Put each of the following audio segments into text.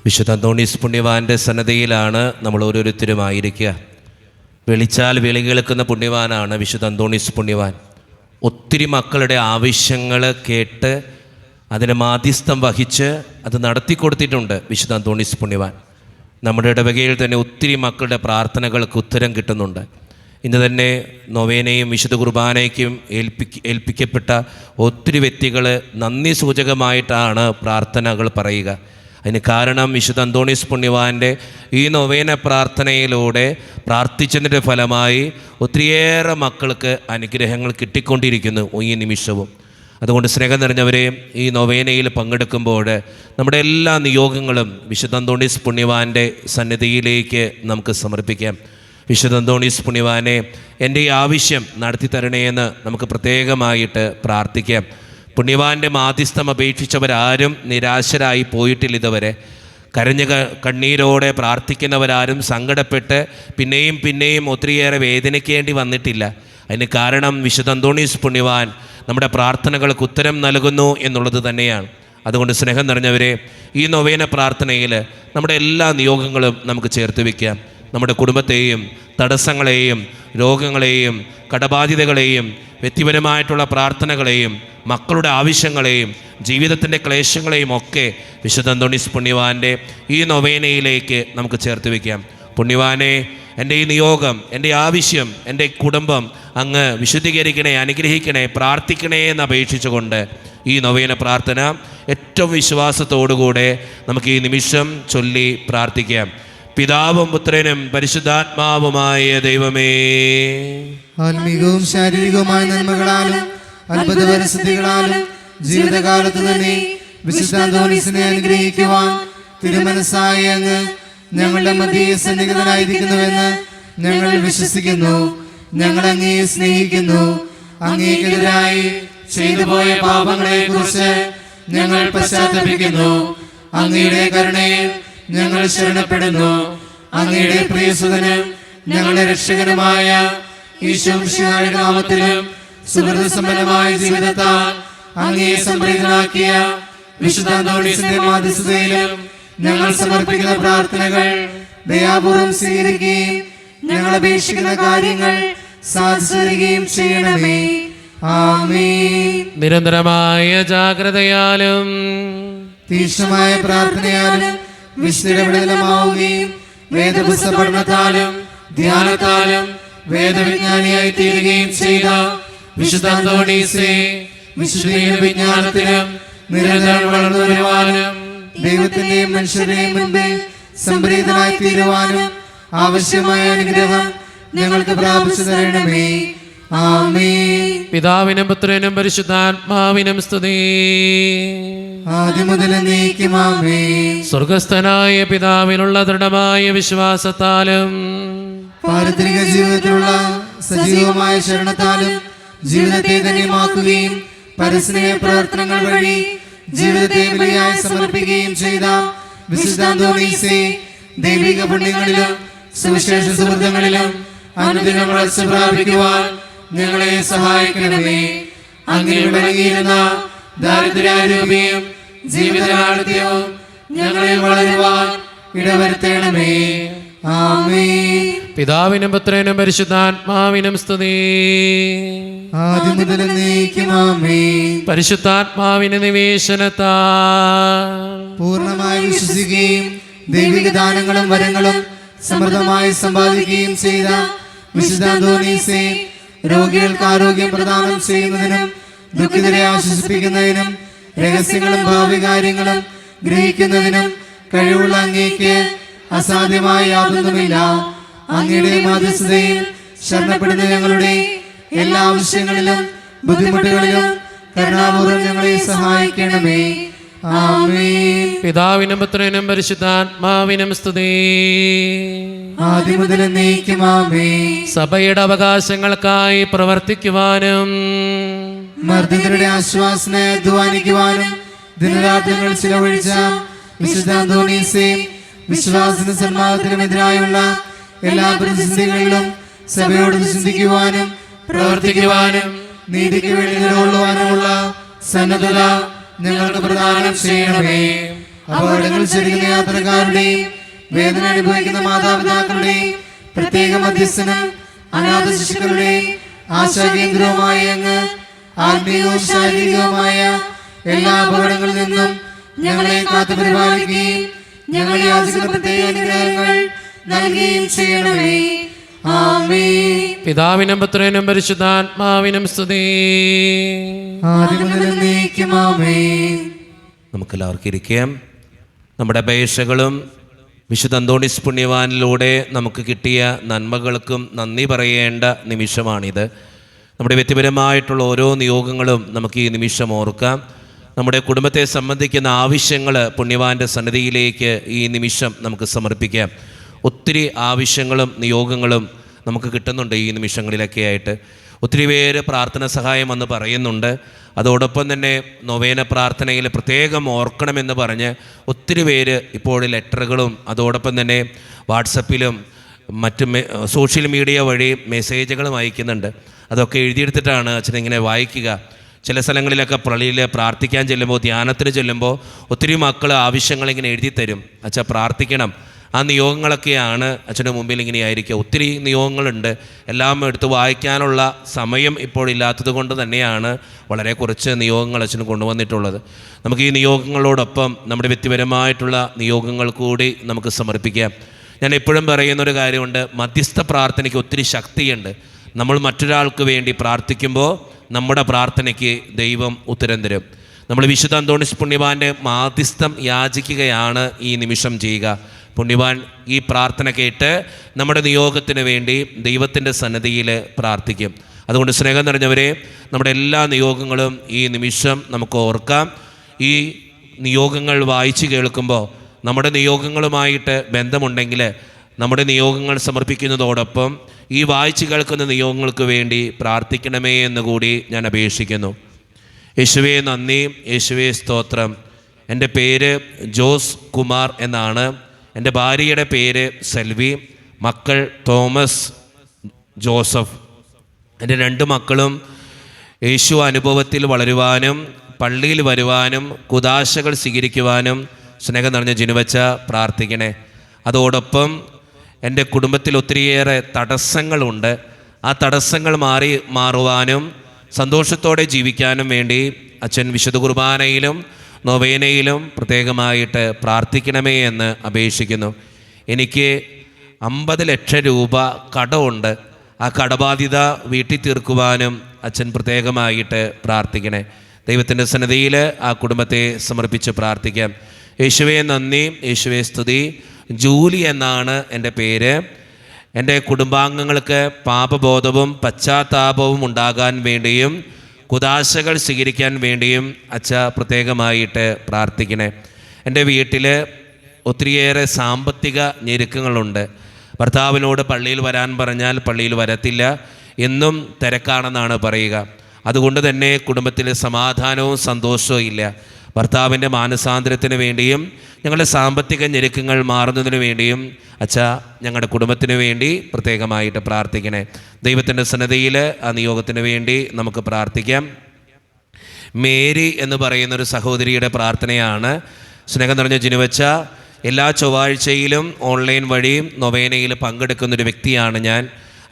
വിശുദ്ധ അന്തോണീസ് പുണ്യവാൻ്റെ സന്നദ്ധയിലാണ് നമ്മൾ ഓരോരുത്തരുമായിരിക്കുക. വിളിച്ചാൽ വിളി കേൾക്കുന്ന പുണ്യവാനാണ് വിശുദ്ധ അന്തോണീസ് പുണ്യവാൻ. ഒത്തിരി മക്കളുടെ ആവശ്യങ്ങൾ കേട്ട് അതിന് മാധ്യസ്ഥം വഹിച്ച് അത് നടത്തിക്കൊടുത്തിട്ടുണ്ട് വിശുദ്ധ അന്തോണീസ് പുണ്യവാൻ. നമ്മുടെ ഇടവകയിൽ തന്നെ ഒത്തിരി മക്കളുടെ പ്രാർത്ഥനകൾക്ക് ഉത്തരം കിട്ടുന്നുണ്ട്. ഇന്ന് തന്നെ നൊവേനയും വിശുദ്ധ കുർബാനയ്ക്കും ഏൽപ്പിക്കപ്പെട്ട ഒത്തിരി വ്യക്തികൾ നന്ദി സൂചകമായിട്ടാണ് പ്രാർത്ഥനകൾ പറയുക. അതിന് കാരണം വിശുദ്ധ അന്തോണീസ് പുണ്യവാൻ്റെ ഈ നൊവേന പ്രാർത്ഥനയിലൂടെ പ്രാർത്ഥിച്ചതിൻ്റെ ഫലമായി ഒത്തിരിയേറെ മക്കൾക്ക് അനുഗ്രഹങ്ങൾ കിട്ടിക്കൊണ്ടിരിക്കുന്നു ഈ നിമിഷവും. അതുകൊണ്ട് സ്നേഹം നിറഞ്ഞവരെ, ഈ നൊവേനയിൽ പങ്കെടുക്കുമ്പോൾ നമ്മുടെ എല്ലാ നിയോഗങ്ങളും വിശുദ്ധ അന്തോണീസ് പുണ്യവാൻ്റെ സന്നിധിയിലേക്ക് നമുക്ക് സമർപ്പിക്കാം. വിശുദ്ധ അന്തോണീസ് പുണ്യവാനെ, എൻ്റെ ഈ ആവശ്യം നടത്തി തരണേ എന്ന് നമുക്ക് പ്രത്യേകമായിട്ട് പ്രാർത്ഥിക്കാം. പുണ്യവാൻ്റെ മാധ്യസ്ഥം അപേക്ഷിച്ചവരാരും നിരാശരായി പോയിട്ടില്ല. ഇതുവരെ കരഞ്ഞ കണ്ണീരോടെ പ്രാർത്ഥിക്കുന്നവരാരും സങ്കടപ്പെട്ട് പിന്നെയും ഒത്തിരിയേറെ വേദനിക്കേണ്ടി വന്നിട്ടില്ല. അതിന് കാരണം വിശുദ്ധ അന്തോണീസ് പുണ്യവാൻ നമ്മുടെ പ്രാർത്ഥനകൾക്ക് ഉത്തരം നൽകുന്നു എന്നുള്ളത് തന്നെയാണ്. അതുകൊണ്ട് സ്നേഹം നിറഞ്ഞവരെ, ഈ നൊവേന പ്രാർത്ഥനയിൽ നമ്മുടെ എല്ലാ നിയോഗങ്ങളും നമുക്ക് ചേർത്ത് വയ്ക്കാം. നമ്മുടെ കുടുംബത്തെയും തടസ്സങ്ങളെയും രോഗങ്ങളെയും കടബാധ്യതകളെയും വ്യക്തിപരമായിട്ടുള്ള പ്രാർത്ഥനകളെയും മക്കളുടെ ആവശ്യങ്ങളെയും ജീവിതത്തിൻ്റെ ക്ലേശങ്ങളെയും ഒക്കെ വിശുദ്ധ അന്തോണീസ് പുണ്യവാൻ്റെ ഈ നൊവേനയിലേക്ക് നമുക്ക് ചേർത്ത് വയ്ക്കാം. പുണ്യവാനെ, എൻ്റെ ഈ നിയോഗം, എൻ്റെ ആവശ്യം, എൻ്റെ കുടുംബം അങ്ങ് വിശുദ്ധീകരിക്കണേ, അനുഗ്രഹിക്കണേ, പ്രാർത്ഥിക്കണേ എന്ന് അപേക്ഷിച്ചുകൊണ്ട് ഈ നൊവേന പ്രാർത്ഥന ഏറ്റവും വിശ്വാസത്തോടുകൂടെ നമുക്ക് ഈ നിമിഷം ചൊല്ലി പ്രാർത്ഥിക്കാം. പിതാവും പുത്രനും പരിശുദ്ധാത്മാവുമായ ദൈവമേ, ആത്മീകവും ശാരീരികവുമായ നന്മകളാലും അത്ഭുത പരിസ്ഥിതികളാലും ജീവിതകാലത്ത് തന്നെ വിശുദ്ധ അന്തോണീസിനെ അനുഗ്രഹിക്കുവാൻ തിരുമനസ്സായ അങ്ങ് ഞങ്ങളുടെ മധ്യേ സന്നിഹിതനായിരിക്കുന്നുവെന്ന് ഞങ്ങൾ വിശ്വസിക്കുന്നു. ഞങ്ങൾ അങ്ങയെ സ്നേഹിക്കുന്നു. അങ്ങേക്കെതിരായി ചെയ്തുപോയ പാപങ്ങളെ കുറിച്ച് ഞങ്ങൾ പശ്ചാത്തപിക്കുന്നു. അങ്ങയുടെ കരുണയിൽ ഞങ്ങൾ ശരണപ്പെടുന്നു. അങ്ങയുടെ പ്രിയസുതനും ഞങ്ങളുടെ രക്ഷകനുമായ ഈശോമിശിഹായുടെ നാമത്തിലും സുഹൃത സമ്പന്നമായ ജീവിതത്താൽ അങ്ങയെ സംപ്രീതനാക്കിയ വിശുദ്ധ അന്തോണീസിന്റെ മാധ്യസ്ഥതയിലും ഞങ്ങൾ സമർപ്പിക്കുന്ന പ്രാർത്ഥനകൾ ദയാപൂർവം സ്വീകരിക്കുകയും ഞങ്ങൾ അപേക്ഷിക്കുന്ന കാര്യങ്ങൾ സാധിക്കുകയും ചെയ്യണമേ. ആമേൻ. നിരന്തരമായ ജാഗ്രതയാലും തീക്ഷ്ണമായ പ്രാർത്ഥനയാലും വിശുദ്ധമാവുകയും വേദപുസ്തക പഠനത്താലും ധ്യാനത്താലും വേദവിജ്ഞാനിയായി തീരുകയും ചെയ്ത വിശുദ്ധ അന്തോണീസേ, വിശുദ്ധ വിജ്ഞാനത്തിലും നിരന്തരം വളർന്നു വരുവാനും ദൈവത്തിന്റെയും മനുഷ്യരുടെയും മുൻപിൽ സംപ്രീതനായി തീരുവാനും ആവശ്യമായ അനുഗ്രഹം ഞങ്ങൾക്ക് പ്രാപിച്ചു തരണമേ. ആമേൻ. പിതാവിനും പുത്രനും പരിശുദ്ധാത്മാവിനും സ്തുതി. ആദ്യം മുതൽ എന്നേക്കും ആമേൻ. സ്വർഗസ്ഥനായ പിതാവിനുള്ള ദൃഢമായ വിശ്വാസത്താലും പാരത്രിക ജീവിതത്തിലുള്ള സജീവമായ ശരണത്താലും ജീവിതത്തെ ധന്യമാക്കുകയും പരസ്നേഹ പ്രവർത്തനങ്ങൾ വഴി ജീവിതത്തെ ബലിയായി സമർപ്പിക്കുകയും ചെയ്ത വിശുദ്ധ അന്തോണീസേ, ദൈവിക പുണ്യങ്ങളിലും സുവിശേഷ സുഹൃത്തുക്കളിലും അനുദിനം വളർച്ച പ്രാപിക്കുവാൻ ഞങ്ങളെ സഹായിക്കണമേ. അങ്ങയിൽ വിളങ്ങിയിരുന്ന ദാരിദ്ര്യാരൂപിയും ജീവിതലാളിത്യവും ഞങ്ങളിൽ വളരുവാൻ ഇടവരുത്തണമേ. ആമേൻ. പിതാവിനും പുത്രനും പരിശുദ്ധാത്മാവിനും സ്തുതി. ആദ്യം മുതൽ എന്നേക്കും ആമേൻ. പരിശുദ്ധാത്മാവിന്റെ നിവേശനത്താൽ പൂർണ്ണമായി വിശ്വസിക്കുകയും ദൈവിക ദാനങ്ങളും വരങ്ങളും സമൃദ്ധമായി സമ്പാദിക്കുകയും ചെയ്ത വിശുദ്ധ അന്തോണീസേ, രോഗികൾക്ക് ആരോഗ്യം പ്രദാനം ചെയ്യുന്നതിനും ദുഃഖിതരെ ആശ്വസിപ്പിക്കുന്നതിനും രഹസ്യങ്ങളും ഭാവി കാര്യങ്ങളും ഗ്രഹിക്കുന്നതിനും കഴിവുള്ള അങ്ങേക്ക് അസാധ്യമായ യാതൊന്നുമില്ല. അങ്ങയുടെ മാധ്യസ്ഥതയിൽ ശരണപ്പെടുന്ന ഞങ്ങളുടെ എല്ലാ ആവശ്യങ്ങളിലും ബുദ്ധിമുട്ടുകളിലും കരുണാപൂർവ്വം ഞങ്ങളെ സഹായിക്കണമേ. ആമേൻ. പിതാവിനും പുത്രനും പരിശുദ്ധാത്മാവിനും സ്തുതി. ആദ്യം മുതൽ എന്നേക്കും ആമേൻ. സഭയുടെ അവകാശങ്ങൾക്കായി പ്രവർത്തിക്കുവാനും മർദ്ദിതരുടെ ആശ്വാസനെ അധ്വാനിക്കുവാനും ദിനരാത്രങ്ങൾ ചിലവഴിച്ച വിശുദ്ധ അന്തോണീസേ, വിശ്വാസത്തിനും സന്മാർഗത്തിനും എതിരായുള്ള എല്ലാ പ്രതിസന്ധികളിലും സഭയോട് ചിന്തിക്കുവാനും പ്രവർത്തിക്കുവാനും നീതിക്ക് വേണ്ടി നിലകൊള്ളുവാനുമുള്ള സന്നദ്ധത ഞങ്ങൾക്ക് പ്രദാനം ചെയ്യണമേ. അപകടങ്ങൾ ചെറിയ യാത്രക്കാരുടെയും വേദന അനുഭവിക്കുന്ന മാതാപിതാക്കളുടെയും പ്രത്യേക മധ്യസ്ഥനും അനാഥ ശിശുക്കളുടെയും ആശാകേന്ദ്രവുമായ അങ്ങ് ആത്മീയവും ശാരീരികവുമായ എല്ലാ അപകടങ്ങളിൽ നിന്നും ഞങ്ങളെ കാത്തു പരിപാലിക്കുകയും ഞങ്ങൾ യാചിക്കുന്ന പ്രത്യേക അനുഗ്രഹങ്ങൾ നൽകുകയും ചെയ്യണമേ. ആമേൻ. പിതാവിനും പുത്രനും പരിശുദ്ധാത്മാവിനും സ്തുതി. ആദ്യം മുതൽ എന്നേക്കും ആമേൻ. നമുക്കെല്ലാവർക്കും ഇരിക്കാം. നമ്മുടെ അപേക്ഷകളും വിശുദ്ധ അന്തോണീസ് പുണ്യവാനിലൂടെ നമുക്ക് കിട്ടിയ നന്മകൾക്കും നന്ദി പറയേണ്ട നിമിഷമാണിത്. നമ്മുടെ വ്യക്തിപരമായിട്ടുള്ള ഓരോ നിയോഗങ്ങളും നമുക്ക് ഈ നിമിഷം ഓർക്കാം. നമ്മുടെ കുടുംബത്തെ സംബന്ധിക്കുന്ന ആവശ്യങ്ങൾ പുണ്യവാൻ്റെ സന്നിധിയിലേക്ക് ഈ നിമിഷം നമുക്ക് സമർപ്പിക്കാം. ഒത്തിരി ആവശ്യങ്ങളും നിയോഗങ്ങളും നമുക്ക് കിട്ടുന്നുണ്ട് ഈ നിമിഷങ്ങളിലൊക്കെ ആയിട്ട്. ഒത്തിരി പേര് പ്രാർത്ഥന സഹായം വന്ന് പറയുന്നുണ്ട്. അതോടൊപ്പം തന്നെ നൊവേന പ്രാർത്ഥനയിൽ പ്രത്യേകം ഓർക്കണമെന്ന് പറഞ്ഞ് ഒത്തിരി പേര് ഇപ്പോൾ ലെറ്ററുകളും അതോടൊപ്പം തന്നെ വാട്സപ്പിലും മറ്റും സോഷ്യൽ മീഡിയ വഴി മെസ്സേജുകളും അയക്കുന്നുണ്ട്. അതൊക്കെ എഴുതിയെടുത്തിട്ടാണ് അച്ഛനിങ്ങനെ വായിക്കുക. ചില സ്ഥലങ്ങളിലൊക്കെ പള്ളിയിൽ പ്രാർത്ഥിക്കാൻ ചെല്ലുമ്പോൾ, ധ്യാനത്തിന് ചെല്ലുമ്പോൾ ഒത്തിരി മക്കൾ ആവശ്യങ്ങളിങ്ങനെ എഴുതി തരും. അച്ഛാ പ്രാർത്ഥിക്കണം. ആ നിയോഗങ്ങളൊക്കെയാണ് അച്ഛൻ്റെ മുമ്പിൽ ഇങ്ങനെ ആയിരിക്കുക. ഒത്തിരി നിയോഗങ്ങളുണ്ട്. എല്ലാം എടുത്ത് വായിക്കാനുള്ള സമയം ഇപ്പോൾ ഇല്ലാത്തത് കൊണ്ട് തന്നെയാണ് വളരെ കുറച്ച് നിയോഗങ്ങൾ അച്ഛന് കൊണ്ടുവന്നിട്ടുള്ളത്. നമുക്ക് ഈ നിയോഗങ്ങളോടൊപ്പം നമ്മുടെ വ്യക്തിപരമായിട്ടുള്ള നിയോഗങ്ങൾ കൂടി നമുക്ക് സമർപ്പിക്കാം. ഞാൻ എപ്പോഴും പറയുന്നൊരു കാര്യമുണ്ട്, മധ്യസ്ഥ പ്രാർത്ഥനയ്ക്ക് ഒത്തിരി ശക്തിയുണ്ട്. നമ്മൾ മറ്റൊരാൾക്ക് വേണ്ടി പ്രാർത്ഥിക്കുമ്പോൾ നമ്മുടെ പ്രാർത്ഥനയ്ക്ക് ദൈവം ഉത്തരം തരും. നമ്മൾ വിശുദ്ധ അന്തോണീസ് പുണ്യവാൻ്റെ മാധ്യസ്ഥം യാചിക്കുകയാണ് ഈ നിമിഷം ചെയ്യുക. പുണ്യവാൻ ഈ പ്രാർത്ഥന കേട്ട് നമ്മുടെ നിയോഗത്തിന് വേണ്ടി ദൈവത്തിൻ്റെ സന്നിധിയിൽ പ്രാർത്ഥിക്കും. അതുകൊണ്ട് സ്നേഹം നിറഞ്ഞവരെ, നമ്മുടെ എല്ലാ നിയോഗങ്ങളും ഈ നിമിഷം നമുക്ക് ഓർക്കാം. ഈ നിയോഗങ്ങൾ വായിച്ച് കേൾക്കുമ്പോൾ നമ്മുടെ നിയോഗങ്ങളുമായിട്ട് ബന്ധമുണ്ടെങ്കിൽ നമ്മുടെ നിയോഗങ്ങൾ സമർപ്പിക്കുന്നതോടൊപ്പം ഈ വായിച്ച് കേൾക്കുന്ന നിയോഗങ്ങൾക്ക് വേണ്ടി പ്രാർത്ഥിക്കണമേ എന്നുകൂടി ഞാൻ അപേക്ഷിക്കുന്നു. യേശുവേ നന്ദി, യേശുവേ സ്തോത്രം. എൻ്റെ പേര് ജോസ് കുമാർ എന്നാണ്. എൻ്റെ ഭാര്യയുടെ പേര് സെൽവി, മക്കൾ തോമസ്, ജോസഫ്. എൻ്റെ 2 മക്കളും യേശു അനുഭവത്തിൽ വളരുവാനും പള്ളിയിൽ വരുവാനും കുദാശകൾ സ്വീകരിക്കുവാനും സ്നേഹം നിറഞ്ഞ ജിനുവച്ച പ്രാർത്ഥിക്കണേ. അതോടൊപ്പം എൻ്റെ കുടുംബത്തിൽ ഒത്തിരിയേറെ തടസ്സങ്ങളുണ്ട്. ആ തടസ്സങ്ങൾ മാറുവാനും സന്തോഷത്തോടെ ജീവിക്കാനും വേണ്ടി അച്ഛൻ വിശുദ്ധ കുർബാനയിലും നൊവേനയിലും പ്രത്യേകമായിട്ട് പ്രാർത്ഥിക്കണമേ എന്ന് അപേക്ഷിക്കുന്നു. എനിക്ക് 50 ലക്ഷം രൂപ കടമുണ്ട്. ആ കടബാധ്യത വീട്ടിൽ തീർക്കുവാനും അച്ഛൻ പ്രത്യേകമായിട്ട് പ്രാർത്ഥിക്കണേ. ദൈവത്തിൻ്റെ സന്നിധിയിൽ ആ കുടുംബത്തെ സമർപ്പിച്ച് പ്രാർത്ഥിക്കാം. യേശുവേ നന്ദി, യേശുവേ സ്തുതി. ജൂലി എന്നാണ് എൻ്റെ പേര്. എൻ്റെ കുടുംബാംഗങ്ങൾക്ക് പാപബോധവും പശ്ചാത്താപവും ഉണ്ടാകാൻ വേണ്ടിയും കുദാശകൾ സ്വീകരിക്കാൻ വേണ്ടിയും അച്ഛ പ്രത്യേകമായിട്ട് പ്രാർത്ഥിക്കണേ. എൻ്റെ വീട്ടിൽ ഒത്തിരിയേറെ സാമ്പത്തിക ഞെരുക്കങ്ങളുണ്ട്. ഭർത്താവിനോട് പള്ളിയിൽ വരാൻ പറഞ്ഞാൽ പള്ളിയിൽ വരത്തില്ല, എന്നും തിരക്കാണെന്നാണ് പറയുക. അതുകൊണ്ട് തന്നെ കുടുംബത്തിൽ സമാധാനവും സന്തോഷവും ഇല്ല. ഭർത്താവിൻ്റെ മാനസാന്തരത്തിന് വേണ്ടിയും ഞങ്ങളുടെ സാമ്പത്തിക ഞെരുക്കങ്ങൾ മാറുന്നതിന് വേണ്ടിയും അച്ഛാ ഞങ്ങളുടെ കുടുംബത്തിന് വേണ്ടി പ്രത്യേകമായിട്ട് പ്രാർത്ഥിക്കണേ. ദൈവത്തിൻ്റെ സന്നിധിയിൽ ആ നിയോഗത്തിന് വേണ്ടി നമുക്ക് പ്രാർത്ഥിക്കാം. മേരി എന്ന് പറയുന്നൊരു സഹോദരിയുടെ പ്രാർത്ഥനയാണ്. സ്നേഹം നിറഞ്ഞ ജിനുവച്ച, എല്ലാ ചൊവ്വാഴ്ചയിലും ഓൺലൈൻ വഴി നൊവേനയിൽ പങ്കെടുക്കുന്നൊരു വ്യക്തിയാണ് ഞാൻ.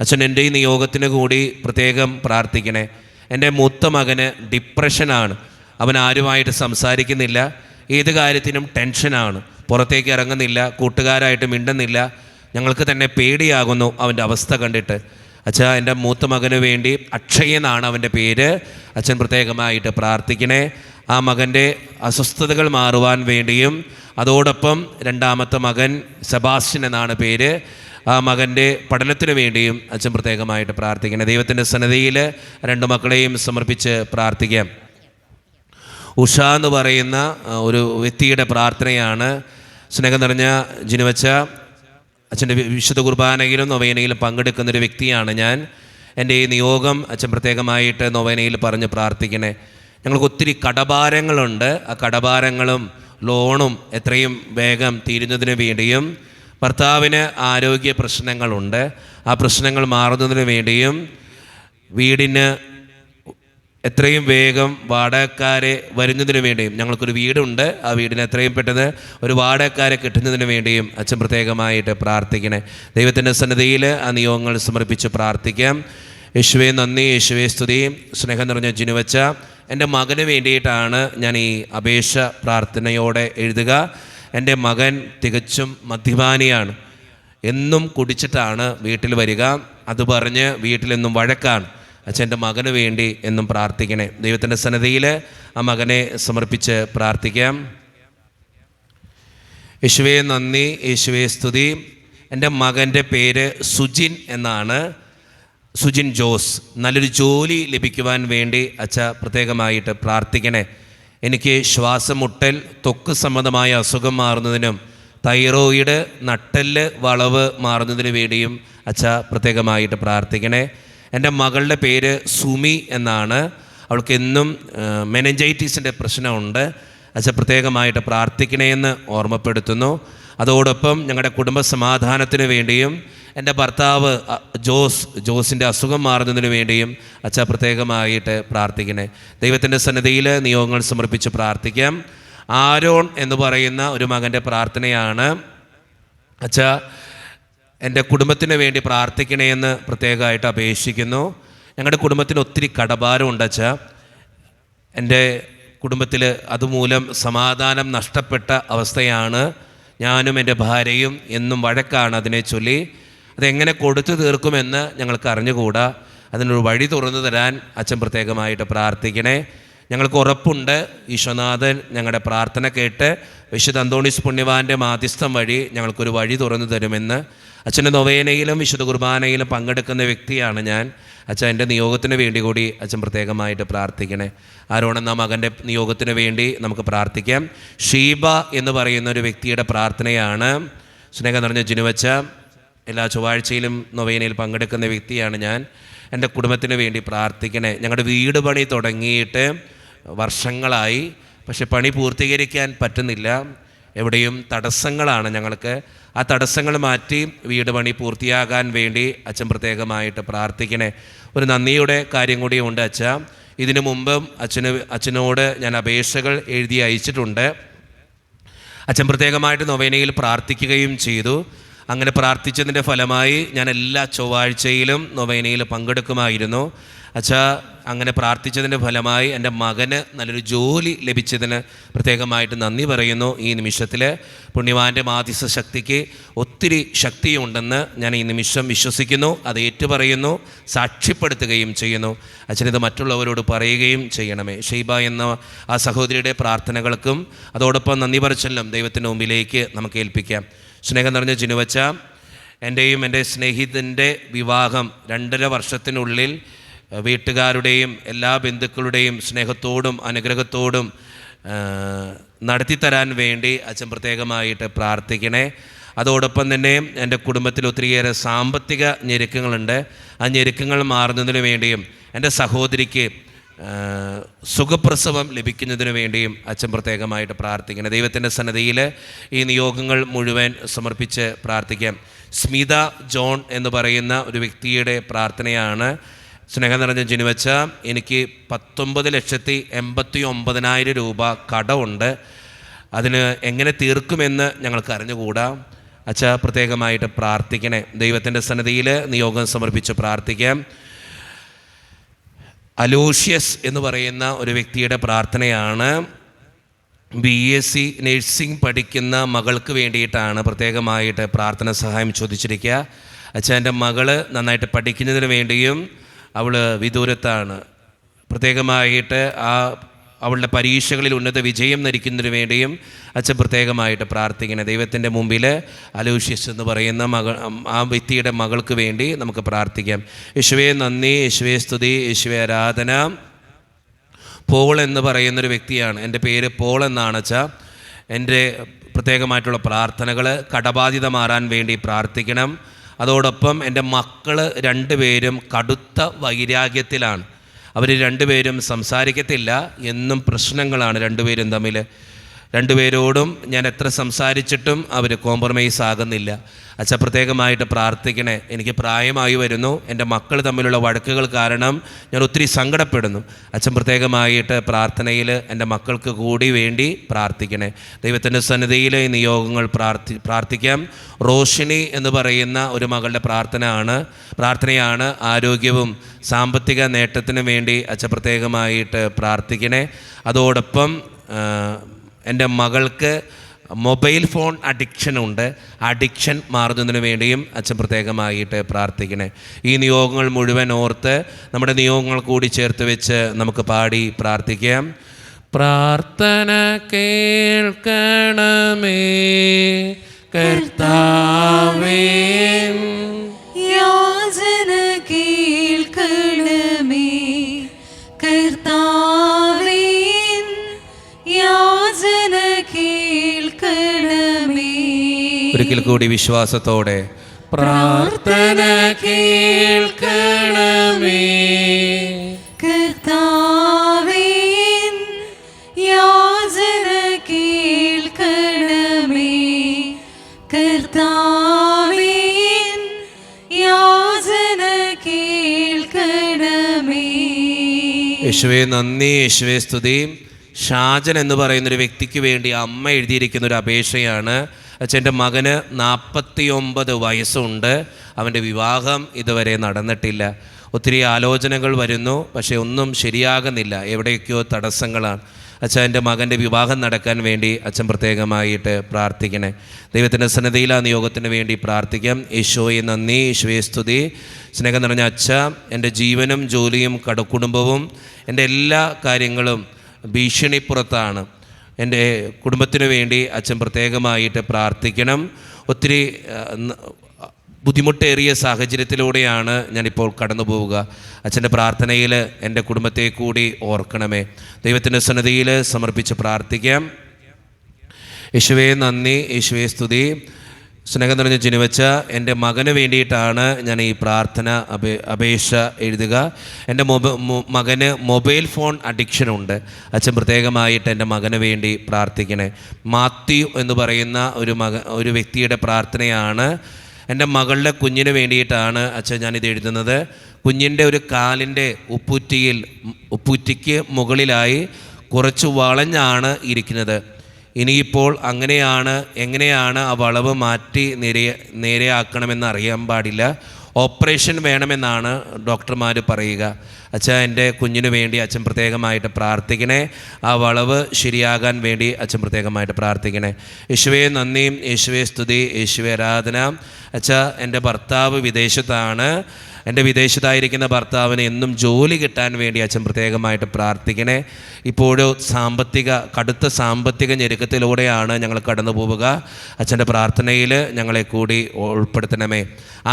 അച്ഛൻ എൻ്റെ ഈ നിയോഗത്തിന് കൂടി പ്രത്യേകം പ്രാർത്ഥിക്കണേ. എൻ്റെ മൂത്ത മകന് ഡിപ്രഷനാണ്. അവൻ ആരുമായിട്ട് സംസാരിക്കുന്നില്ല, ഏത് കാര്യത്തിനും ടെൻഷനാണ്, പുറത്തേക്ക് ഇറങ്ങുന്നില്ല, കൂട്ടുകാരായിട്ട് മിണ്ടുന്നില്ല. ഞങ്ങൾക്ക് തന്നെ പേടിയാകുന്നു അവൻ്റെ അവസ്ഥ കണ്ടിട്ട്. അച്ഛാ എൻ്റെ മൂത്ത മകന് വേണ്ടി, അക്ഷയ് എന്നാണ് അവൻ്റെ പേര്, അച്ഛൻ പ്രത്യേകമായിട്ട് പ്രാർത്ഥിക്കണേ. ആ മകൻ്റെ അസ്വസ്ഥതകൾ മാറുവാൻ വേണ്ടിയും അതോടൊപ്പം 2ാമത്തെ മകൻ സെബാസ്റ്റ്യൻ എന്നാണ് പേര്, ആ മകൻ്റെ പഠനത്തിന് വേണ്ടിയും അച്ഛൻ പ്രത്യേകമായിട്ട് പ്രാർത്ഥിക്കണേ. ദൈവത്തിൻ്റെ സന്നിധിയിൽ 2 മക്കളെയും സമർപ്പിച്ച് പ്രാർത്ഥിക്കാം. ഉഷ എന്ന് പറയുന്ന ഒരു വ്യക്തിയുടെ പ്രാർത്ഥനയാണ്. സ്നേഹം നിറഞ്ഞ ജിനുവച്ച, അച്ഛൻ്റെ വിശുദ്ധ കുർബാനയിലും നൊവേനയിലും പങ്കെടുക്കുന്നൊരു വ്യക്തിയാണ് ഞാൻ. എൻ്റെ ഈ നിയോഗം അച്ഛൻ പ്രത്യേകമായിട്ട് നൊവേനയിൽ പറഞ്ഞ് പ്രാർത്ഥിക്കണേ. ഞങ്ങൾക്ക് ഒത്തിരി കടഭാരങ്ങളുണ്ട്. ആ കടഭാരങ്ങളും ലോണും എത്രയും വേഗം തീരുന്നതിന് വേണ്ടിയും ഭർത്താവിന് ആരോഗ്യ പ്രശ്നങ്ങളുണ്ട്, ആ പ്രശ്നങ്ങൾ മാറുന്നതിന് വേണ്ടിയും വീടിന് എത്രയും വേഗം വാടകക്കാരെ വരുന്നതിന് വേണ്ടിയും, ഞങ്ങൾക്കൊരു വീടുണ്ട്, ആ വീടിന് എത്രയും പെട്ടെന്ന് ഒരു വാടകക്കാരെ കിട്ടുന്നതിന് വേണ്ടിയും അച്ഛൻ പ്രത്യേകമായിട്ട് പ്രാർത്ഥിക്കണേ. ദൈവത്തിൻ്റെ സന്നിധിയിൽ ആ നിയോഗങ്ങൾ സമർപ്പിച്ച് പ്രാർത്ഥിക്കാം. യേശുവേ നന്ദി, യേശുവേ സ്തുതി. സ്നേഹം നിറഞ്ഞ ജിനുവച്ച, എൻ്റെ മകന് വേണ്ടിയിട്ടാണ് ഞാൻ ഈ അപേക്ഷ പ്രാർത്ഥനയോടെ എഴുതുക. എൻ്റെ മകൻ തികച്ചും മദ്യപാനിയാണ്, എന്നും കുടിച്ചിട്ടാണ് വീട്ടിൽ വരിക. അത് പറഞ്ഞ് വീട്ടിലെന്നും വഴക്കാണ്. അച്ഛൻ്റെ മകന് വേണ്ടി എന്നും പ്രാർത്ഥിക്കണേ. ദൈവത്തിൻ്റെ സന്നിധിയിൽ ആ മകനെ സമർപ്പിച്ച് പ്രാർത്ഥിക്കാം. യേശുവേ നന്ദി, യേശുവേ സ്തുതി. എൻ്റെ മകൻ്റെ പേര് സുജിൻ എന്നാണ്, സുജിൻ ജോസ്. നല്ലൊരു ജോലി ലഭിക്കുവാൻ വേണ്ടി അച്ഛ പ്രത്യേകമായിട്ട് പ്രാർത്ഥിക്കണേ. എനിക്ക് ശ്വാസം മുട്ടൽ, ത്വക്ക് സംബന്ധമായ അസുഖം മാറുന്നതിനും തൈറോയിഡ്, നട്ടെല്ല് വളവ് മാറുന്നതിന് വേണ്ടിയും അച്ഛ പ്രത്യേകമായിട്ട് പ്രാർത്ഥിക്കണേ. എൻ്റെ മകളുടെ പേര് സുമി എന്നാണ്. അവൾക്ക് എന്നും മെനഞ്ചൈറ്റിസിൻ്റെ പ്രശ്നമുണ്ട്. അച്ഛൻ പ്രത്യേകമായിട്ട് പ്രാർത്ഥിക്കണേയെന്ന് ഓർമ്മപ്പെടുത്തുന്നു. അതോടൊപ്പം ഞങ്ങളുടെ കുടുംബ സമാധാനത്തിന് വേണ്ടിയും എൻ്റെ ഭർത്താവ് ജോസിൻ്റെ അസുഖം മാറുന്നതിന് വേണ്ടിയും അച്ഛൻ പ്രത്യേകമായിട്ട് പ്രാർത്ഥിക്കണേ. ദൈവത്തിൻ്റെ സന്നിധിയിൽ നിയോഗങ്ങൾ സമർപ്പിച്ച് പ്രാർത്ഥിക്കാം. ആരോൺ എന്ന് പറയുന്ന ഒരു മകൻ്റെ പ്രാർത്ഥനയാണ്. അച്ഛ എൻ്റെ കുടുംബത്തിന് വേണ്ടി പ്രാർത്ഥിക്കണേയെന്ന് പ്രത്യേകമായിട്ട് അപേക്ഷിക്കുന്നു. ഞങ്ങളുടെ കുടുംബത്തിന് ഒത്തിരി കടഭാരമുണ്ട് അച്ഛ. എൻ്റെ കുടുംബത്തിൽ അതുമൂലം സമാധാനം നഷ്ടപ്പെട്ട അവസ്ഥയാണ്. ഞാനും എൻ്റെ ഭാര്യയും എന്നും വഴക്കാണ് അതിനെ ചൊല്ലി. അതെങ്ങനെ കൊടുത്തു തീർക്കുമെന്ന് ഞങ്ങൾക്ക് അറിഞ്ഞുകൂടാ. അതിനൊരു വഴി തുറന്നു തരാൻ അച്ഛൻ പ്രത്യേകമായിട്ട് പ്രാർത്ഥിക്കണേ. ഞങ്ങൾക്ക് ഉറപ്പുണ്ട് ഈശോനാഥൻ ഞങ്ങളുടെ പ്രാർത്ഥന കേട്ട് വിശുദ്ധ അന്തോണീസ് പുണ്യവാൻ്റെ മാധ്യസ്ഥം വഴി ഞങ്ങൾക്കൊരു വഴി തുറന്നു തരുമെന്ന്. അച്ഛൻ്റെ നൊവേനയിലും വിശുദ്ധ കുർബാനയിലും പങ്കെടുക്കുന്ന വ്യക്തിയാണ് ഞാൻ. അച്ഛൻ എൻ്റെ നിയോഗത്തിന് വേണ്ടി കൂടി അച്ഛൻ പ്രത്യേകമായിട്ട് പ്രാർത്ഥിക്കണേ. ആരോണെന്ന മകൻ്റെ നിയോഗത്തിന് വേണ്ടി നമുക്ക് പ്രാർത്ഥിക്കാം. ഷീബ എന്ന് പറയുന്ന ഒരു വ്യക്തിയുടെ പ്രാർത്ഥനയാണ്. സ്നേഹം നിറഞ്ഞ ജിനുവച്ച, എല്ലാ ചൊവ്വാഴ്ചയിലും നൊവേനയിൽ പങ്കെടുക്കുന്ന വ്യക്തിയാണ് ഞാൻ. എൻ്റെ കുടുംബത്തിന് വേണ്ടി പ്രാർത്ഥിക്കണേ. ഞങ്ങളുടെ വീട് പണി തുടങ്ങിയിട്ട് വർഷങ്ങളായി, പക്ഷെ പണി പൂർത്തീകരിക്കാൻ പറ്റുന്നില്ല. എവിടെയും തടസ്സങ്ങളാണ് ഞങ്ങൾക്ക്. ആ തടസ്സങ്ങൾ മാറ്റി വീട് പണി പൂർത്തിയാകാൻ വേണ്ടി അച്ഛൻ പ്രത്യേകമായിട്ട് പ്രാർത്ഥിക്കണേ. ഒരു നന്ദിയുടെ കാര്യം കൂടി ഉണ്ട് അച്ഛ. ഇതിനു മുമ്പും അച്ഛനോട് ഞാൻ അപേക്ഷകൾ എഴുതി അയച്ചിട്ടുണ്ട്. അച്ഛൻ പ്രത്യേകമായിട്ട് നൊവേനയിൽ പ്രാർത്ഥിക്കുകയും ചെയ്തു. അങ്ങനെ പ്രാർത്ഥിച്ചതിൻ്റെ ഫലമായി ഞാൻ എല്ലാ ചൊവ്വാഴ്ചയിലും നൊവേനയിൽ പങ്കെടുക്കുമായിരുന്നു. അച്ഛാ, അങ്ങനെ പ്രാർത്ഥിച്ചതിൻ്റെ ഫലമായി എൻ്റെ മകന് നല്ലൊരു ജോലി ലഭിച്ചതിന് പ്രത്യേകമായിട്ട് നന്ദി പറയുന്നു. ഈ നിമിഷത്തിൽ പുണ്യവാൻ്റെ മാധ്യസ്ഥ ശക്തിക്ക് ഒത്തിരി ശക്തിയുണ്ടെന്ന് ഞാൻ ഈ നിമിഷം വിശ്വസിക്കുന്നു. അത് ഏറ്റുപറയുന്നു, സാക്ഷ്യപ്പെടുത്തുകയും ചെയ്യുന്നു. അച്ഛനിത് മറ്റുള്ളവരോട് പറയുകയും ചെയ്യണമേ. ഷൈബ എന്ന ആ സഹോദരിയുടെ പ്രാർത്ഥനകൾക്കും അതോടൊപ്പം നന്ദി പറച്ചിലും ദൈവത്തിൻ്റെ മുമ്പിലേക്ക് നമുക്ക് ഏൽപ്പിക്കാം. സ്നേഹം നിറഞ്ഞ ജിനുവച്ച, എൻ്റെയും എൻ്റെ സ്നേഹിതൻ്റെ വിവാഹം 2.5 വർഷത്തിനുള്ളിൽ വീട്ടുകാരുടെയും എല്ലാ ബന്ധുക്കളുടെയും സ്നേഹത്തോടും അനുഗ്രഹത്തോടും നടത്തിത്തരാൻ വേണ്ടി അച്ഛൻ പ്രത്യേകമായിട്ട് പ്രാർത്ഥിക്കണേ. അതോടൊപ്പം തന്നെ എൻ്റെ കുടുംബത്തിൽ ഒത്തിരിയേറെ സാമ്പത്തിക ഞെരുക്കങ്ങളുണ്ട്. ആ ഞെരുക്കങ്ങൾ മാറുന്നതിന് വേണ്ടിയും എൻ്റെ സഹോദരിക്ക് സുഖപ്രസവം ലഭിക്കുന്നതിന് വേണ്ടിയും അച്ഛൻ പ്രത്യേകമായിട്ട് പ്രാർത്ഥിക്കണം. ദൈവത്തിൻ്റെ സന്നിധിയിൽ ഈ നിയോഗങ്ങൾ മുഴുവൻ സമർപ്പിച്ച് പ്രാർത്ഥിക്കാം. സ്മിത ജോൺ എന്ന് പറയുന്ന ഒരു വ്യക്തിയുടെ പ്രാർത്ഥനയാണ്. സ്നേഹം നിറഞ്ഞ ജിനുവച്ച, എനിക്ക് 19,89,000 രൂപ കടമുണ്ട്. അതിന് എങ്ങനെ തീർക്കുമെന്ന് ഞങ്ങൾക്ക് അറിഞ്ഞുകൂടാ. അച്ഛ പ്രത്യേകമായിട്ട് പ്രാർത്ഥിക്കണേ. ദൈവത്തിൻ്റെ സന്നിധിയിൽ നിയോഗം സമർപ്പിച്ച് പ്രാർത്ഥിക്കാം. അലോഷ്യസ് എന്ന് പറയുന്ന ഒരു വ്യക്തിയുടെ പ്രാർത്ഥനയാണ്. BSc നഴ്സിംഗ് പഠിക്കുന്ന മകൾക്ക് വേണ്ടിയിട്ടാണ് പ്രത്യേകമായിട്ട് പ്രാർത്ഥന സഹായം ചോദിച്ചിരിക്കുക. അച്ഛൻ്റെ മകള് നന്നായിട്ട് പഠിക്കുന്നതിന് വേണ്ടിയും അവൾ വിദൂരത്താണ്, പ്രത്യേകമായിട്ട് അവളുടെ പരീക്ഷകളിൽ ഉന്നത വിജയം നരിക്കുന്നതിന് വേണ്ടിയും അച്ഛൻ പ്രത്യേകമായിട്ട് പ്രാർത്ഥിക്കണം. ദൈവത്തിൻ്റെ മുമ്പിൽ അലോഷ്യസ് എന്ന് പറയുന്ന ആ വ്യക്തിയുടെ മകൾക്ക് വേണ്ടി നമുക്ക് പ്രാർത്ഥിക്കാം. യേശുവേ നന്ദി, യേശുവേ സ്തുതി, യേശുവേ ആരാധന. പോൾ എന്ന് പറയുന്നൊരു വ്യക്തിയാണ്. എൻ്റെ പേര് പോൾ എന്നാണ് അച്ഛാ. എൻ്റെ പ്രത്യേകമായിട്ടുള്ള പ്രാർത്ഥനകൾ കടബാധ്യത മാറാൻ വേണ്ടി പ്രാർത്ഥിക്കണം. അതോടൊപ്പം എൻ്റെ മക്കൾ 2 പേരും കടുത്ത വൈരാഗ്യത്തിലാണ്. അവർ 2 പേരും സംസാരിക്കത്തില്ല, എന്നും പ്രശ്നങ്ങളാണ് 2 പേരും തമ്മിൽ. രണ്ടുപേരോടും ഞാൻ എത്ര സംസാരിച്ചിട്ടും അവർ കോംപ്രമൈസ് ആകുന്നില്ല. അച്ഛൻ പ്രത്യേകമായിട്ട് പ്രാർത്ഥിക്കണേ. എനിക്ക് പ്രായമായി വരുന്നു, എൻ്റെ മക്കൾ തമ്മിലുള്ള വഴക്കുകൾ കാരണം ഞാൻ ഒത്തിരി സങ്കടപ്പെടുന്നു. അച്ഛൻ പ്രത്യേകമായിട്ട് പ്രാർത്ഥനയിൽ എൻ്റെ മക്കൾക്ക് കൂടി വേണ്ടി പ്രാർത്ഥിക്കണേ. ദൈവത്തിൻ്റെ സന്നിധിയിൽ ഈ നിയോഗങ്ങൾ പ്രാർത്ഥിക്കാം. റോഷിനി എന്ന് പറയുന്ന ഒരു മകളുടെ പ്രാർത്ഥനയാണ്. ആരോഗ്യവും സാമ്പത്തിക നേട്ടത്തിനും വേണ്ടി അച്ഛൻ പ്രത്യേകമായിട്ട് പ്രാർത്ഥിക്കണേ. അതോടൊപ്പം എൻ്റെ മകൾക്ക് മൊബൈൽ ഫോൺ അഡിക്ഷനുണ്ട്, അഡിക്ഷൻ മാറുന്നതിന് വേണ്ടിയും അച്ഛൻ പ്രത്യേകമായിട്ട് പ്രാർത്ഥിക്കണേ. ഈ നിയോഗങ്ങൾ മുഴുവൻ ഓർത്ത് നമ്മുടെ നിയോഗങ്ങൾ കൂടി ചേർത്ത് വെച്ച് നമുക്ക് പാടി പ്രാർത്ഥിക്കാം. പ്രാർത്ഥന കേൾക്കണമേ കർത്താവേ, യാചന കേൾക്കണമേ കർത്താവേ, യാചന കേൾക്കണമേ. ഒരിക്കൽ കൂടി വിശ്വാസത്തോടെ പ്രാർത്ഥന കേൾക്കണമേ കർത്താവേ, യാചന കേൾക്കണമേ കർത്താവേ, യാചന കേൾക്കണമേ. യേശുവേ നന്ദി, യേശുവേ സ്തുതി. ഷാജൻ എന്ന് പറയുന്നൊരു വ്യക്തിക്ക് വേണ്ടി അമ്മ എഴുതിയിരിക്കുന്നൊരു അപേക്ഷയാണ്. അച്ഛൻ്റെ മകന് 49 വയസ്സുണ്ട്. അവൻ്റെ വിവാഹം ഇതുവരെ നടന്നിട്ടില്ല. ഒത്തിരി ആലോചനകൾ വരുന്നു, പക്ഷേ ഒന്നും ശരിയാകുന്നില്ല. എവിടെയൊക്കെയോ തടസ്സങ്ങളാണ്. അച്ഛൻ എൻ്റെ മകൻ്റെ വിവാഹം നടക്കാൻ വേണ്ടി അച്ഛൻ പ്രത്യേകമായിട്ട് പ്രാർത്ഥിക്കണേ. ദൈവത്തിൻ്റെ സന്നിധിയിൽ ആ നിയോഗത്തിന് വേണ്ടി പ്രാർത്ഥിക്കാം. യേശോയെ നന്ദി, യേശുവേ സ്തുതി. സ്നേഹം നിറഞ്ഞ അച്ഛ, എൻ്റെ ജീവനും ജോലിയും കുടുംബവും എൻ്റെ എല്ലാ കാര്യങ്ങളും ഭീഷണിപ്പുറത്താണ്. എൻ്റെ കുടുംബത്തിന് വേണ്ടി അച്ഛൻ പ്രത്യേകമായിട്ട് പ്രാർത്ഥിക്കണം. ഒത്തിരി ബുദ്ധിമുട്ടേറിയ സാഹചര്യത്തിലൂടെയാണ് ഞാനിപ്പോൾ കടന്നു പോവുക. അച്ഛൻ്റെ പ്രാർത്ഥനയിൽ എൻ്റെ കുടുംബത്തെ കൂടി ഓർക്കണമേ. ദൈവത്തിൻ്റെ സന്നിധിയിൽ സമർപ്പിച്ച് പ്രാർത്ഥിക്കാം. യേശുവേ നന്ദി, യേശുവേ സ്തുതി. സ്നേഹം നിറഞ്ഞ ജനിവച്ച എൻ്റെ മകന് വേണ്ടിയിട്ടാണ് ഞാൻ ഈ പ്രാർത്ഥന അപേക്ഷ എഴുതുക. എൻ്റെ മകന് മൊബൈൽ ഫോൺ അഡിക്ഷനുണ്ട്. അച്ഛൻ പ്രത്യേകമായിട്ട് എൻ്റെ മകന് വേണ്ടി പ്രാർത്ഥിക്കണേ. മാത്യു എന്ന് പറയുന്ന ഒരു വ്യക്തിയുടെ പ്രാർത്ഥനയാണ്. എൻ്റെ മകളുടെ കുഞ്ഞിന് വേണ്ടിയിട്ടാണ് അച്ഛൻ ഞാനിത് എഴുതുന്നത്. കുഞ്ഞിൻ്റെ ഒരു കാലിൻ്റെ ഉപ്പൂറ്റിക്ക് മുകളിലായി കുറച്ച് വളഞ്ഞാണ് ഇരിക്കുന്നത്. ഇനിയിപ്പോൾ എങ്ങനെയാണ് ആ വളവ് മാറ്റി നേരെയാക്കണമെന്ന് അറിയാൻ പാടില്ല. ഓപ്പറേഷൻ വേണമെന്നാണ് ഡോക്ടർമാർ പറയുക. അച്ഛൻ എൻ്റെ കുഞ്ഞിന് വേണ്ടി അച്ഛൻ പ്രത്യേകമായിട്ട് പ്രാർത്ഥിക്കണേ. ആ വളവ് ശരിയാകാൻ വേണ്ടി അച്ഛൻ പ്രത്യേകമായിട്ട് പ്രാർത്ഥിക്കണേ. യേശുവേ നന്ദിയും, യേശുവേ സ്തുതി, യേശുവേ ആരാധന. അച്ഛാ, എൻ്റെ ഭർത്താവ് വിദേശത്താണ്. എൻ്റെ വിദേശത്തായിരിക്കുന്ന ഭർത്താവിന് എന്നും ജോലി കിട്ടാൻ വേണ്ടി അച്ഛൻ പ്രത്യേകമായിട്ട് പ്രാർത്ഥിക്കണേ. ഇപ്പോഴും കടുത്ത സാമ്പത്തിക ഞെരുക്കത്തിലൂടെയാണ് ഞങ്ങൾ കടന്നു പോവുക. അച്ഛൻ്റെ പ്രാർത്ഥനയിൽ ഞങ്ങളെ കൂടി ഉൾപ്പെടുത്തണമേ.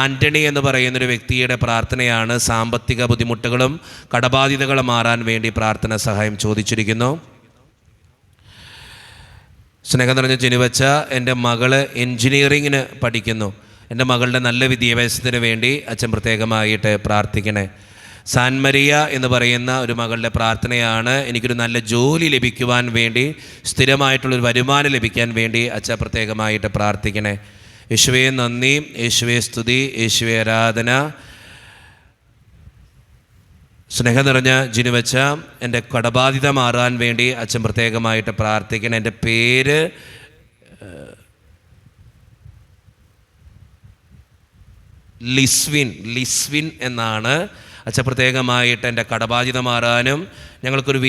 ആൻ്റണി എന്ന് പറയുന്നൊരു വ്യക്തിയുടെ പ്രാർത്ഥനയാണ്. സാമ്പത്തിക ബുദ്ധിമുട്ടുകളും കടബാധ്യതകളും മാറാൻ വേണ്ടി പ്രാർത്ഥന സഹായം ചോദിച്ചിരിക്കുന്നു. സ്നേഹം നിറഞ്ഞ ജനിവച്ച എൻ്റെ മകള് എൻജിനീയറിങ്ങിന് പഠിക്കുന്നു. എൻ്റെ മകളുടെ നല്ല വിദ്യാഭ്യാസത്തിന് വേണ്ടി അച്ഛൻ പ്രത്യേകമായിട്ട് പ്രാർത്ഥിക്കണേ. സാൻമരിയ എന്ന് പറയുന്ന ഒരു മകളുടെ പ്രാർത്ഥനയാണ്. എനിക്കൊരു നല്ല ജോലി ലഭിക്കുവാൻ വേണ്ടി, സ്ഥിരമായിട്ടുള്ളൊരു വരുമാനം ലഭിക്കാൻ വേണ്ടി അച്ഛൻ പ്രത്യേകമായിട്ട് പ്രാർത്ഥിക്കണേ. യേശുവേ നന്ദി, യേശുവേ സ്തുതി, യേശുവേ ആരാധന. സ്നേഹം നിറഞ്ഞ ജിനുവച്ച എൻ്റെ കടബാധ്യത മാറാൻ വേണ്ടി അച്ഛൻ പ്രത്യേകമായിട്ട് പ്രാർത്ഥിക്കണം. എൻ്റെ പേര് ലിസ്വിൻ എന്നാണ്. അച്ഛൻ പ്രത്യേകമായിട്ട് എൻ്റെ കടബാധ്യത മാറാനും ഞങ്ങൾക്കൊരു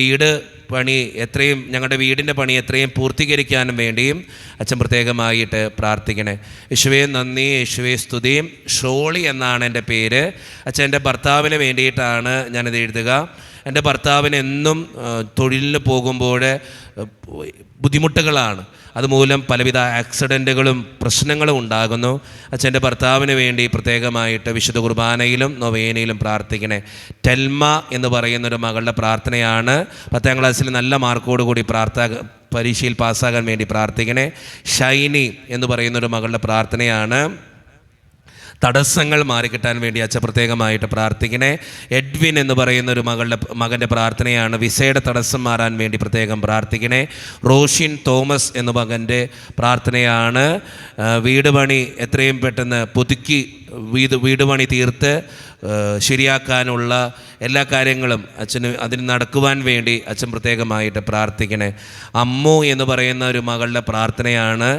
ഞങ്ങളുടെ വീടിൻ്റെ പണി എത്രയും പൂർത്തീകരിക്കാനും വേണ്ടിയും അച്ഛൻ പ്രത്യേകമായിട്ട് പ്രാർത്ഥിക്കണേ. യേശുവേ നന്ദി, യേശുവേ സ്തുതിയും. ഷോളി എന്നാണ് എൻ്റെ പേര്. അച്ഛൻ എൻ്റെ ഭർത്താവിന് വേണ്ടിയിട്ടാണ് ഞാനിത് എഴുതുക. എൻ്റെ ഭർത്താവിന് എന്നും തൊഴിലിന് പോകുമ്പോൾ ബുദ്ധിമുട്ടുകളാണ്. അതുമൂലം പലവിധ ആക്സിഡൻറ്റുകളും പ്രശ്നങ്ങളും ഉണ്ടാകുന്നു. അച്ഛൻ്റെ ഭർത്താവിന് വേണ്ടി പ്രത്യേകമായിട്ട് വിശുദ്ധ കുർബാനയിലും നൊവേനയിലും പ്രാർത്ഥിക്കണേ. ടെൽമ എന്ന് പറയുന്നൊരു മകളുടെ പ്രാർത്ഥനയാണ്. 10ാം ക്ലാസ്സിൽ നല്ല മാർക്കോടുകൂടി പരീക്ഷയിൽ പാസ്സാകാൻ വേണ്ടി പ്രാർത്ഥിക്കണേ. ഷൈനി എന്ന് പറയുന്നൊരു മകളുടെ പ്രാർത്ഥനയാണ്. തടസ്സങ്ങൾ മാറിക്കിട്ടാൻ വേണ്ടി അച്ഛൻ പ്രത്യേകമായിട്ട് പ്രാർത്ഥിക്കണേ. എഡ്വിൻ എന്ന് പറയുന്ന ഒരു മകൻ്റെ പ്രാർത്ഥനയാണ്. വിസയുടെ തടസ്സം മാറാൻ വേണ്ടി പ്രത്യേകം പ്രാർത്ഥിക്കണേ. റോഷിൻ തോമസ് എന്ന മകൻ്റെ പ്രാർത്ഥനയാണ്. വീട് പണി എത്രയും പെട്ടെന്ന് പുതുക്കി വീട് പണി തീർത്ത് ശരിയാക്കാനുള്ള എല്ലാ കാര്യങ്ങളും അച്ഛന് അതിന് നടക്കുവാൻ വേണ്ടി അച്ഛൻ പ്രത്യേകമായിട്ട് പ്രാർത്ഥിക്കണേ. അമ്മു എന്ന് പറയുന്ന ഒരു മകളുടെ പ്രാർത്ഥനയാണ്.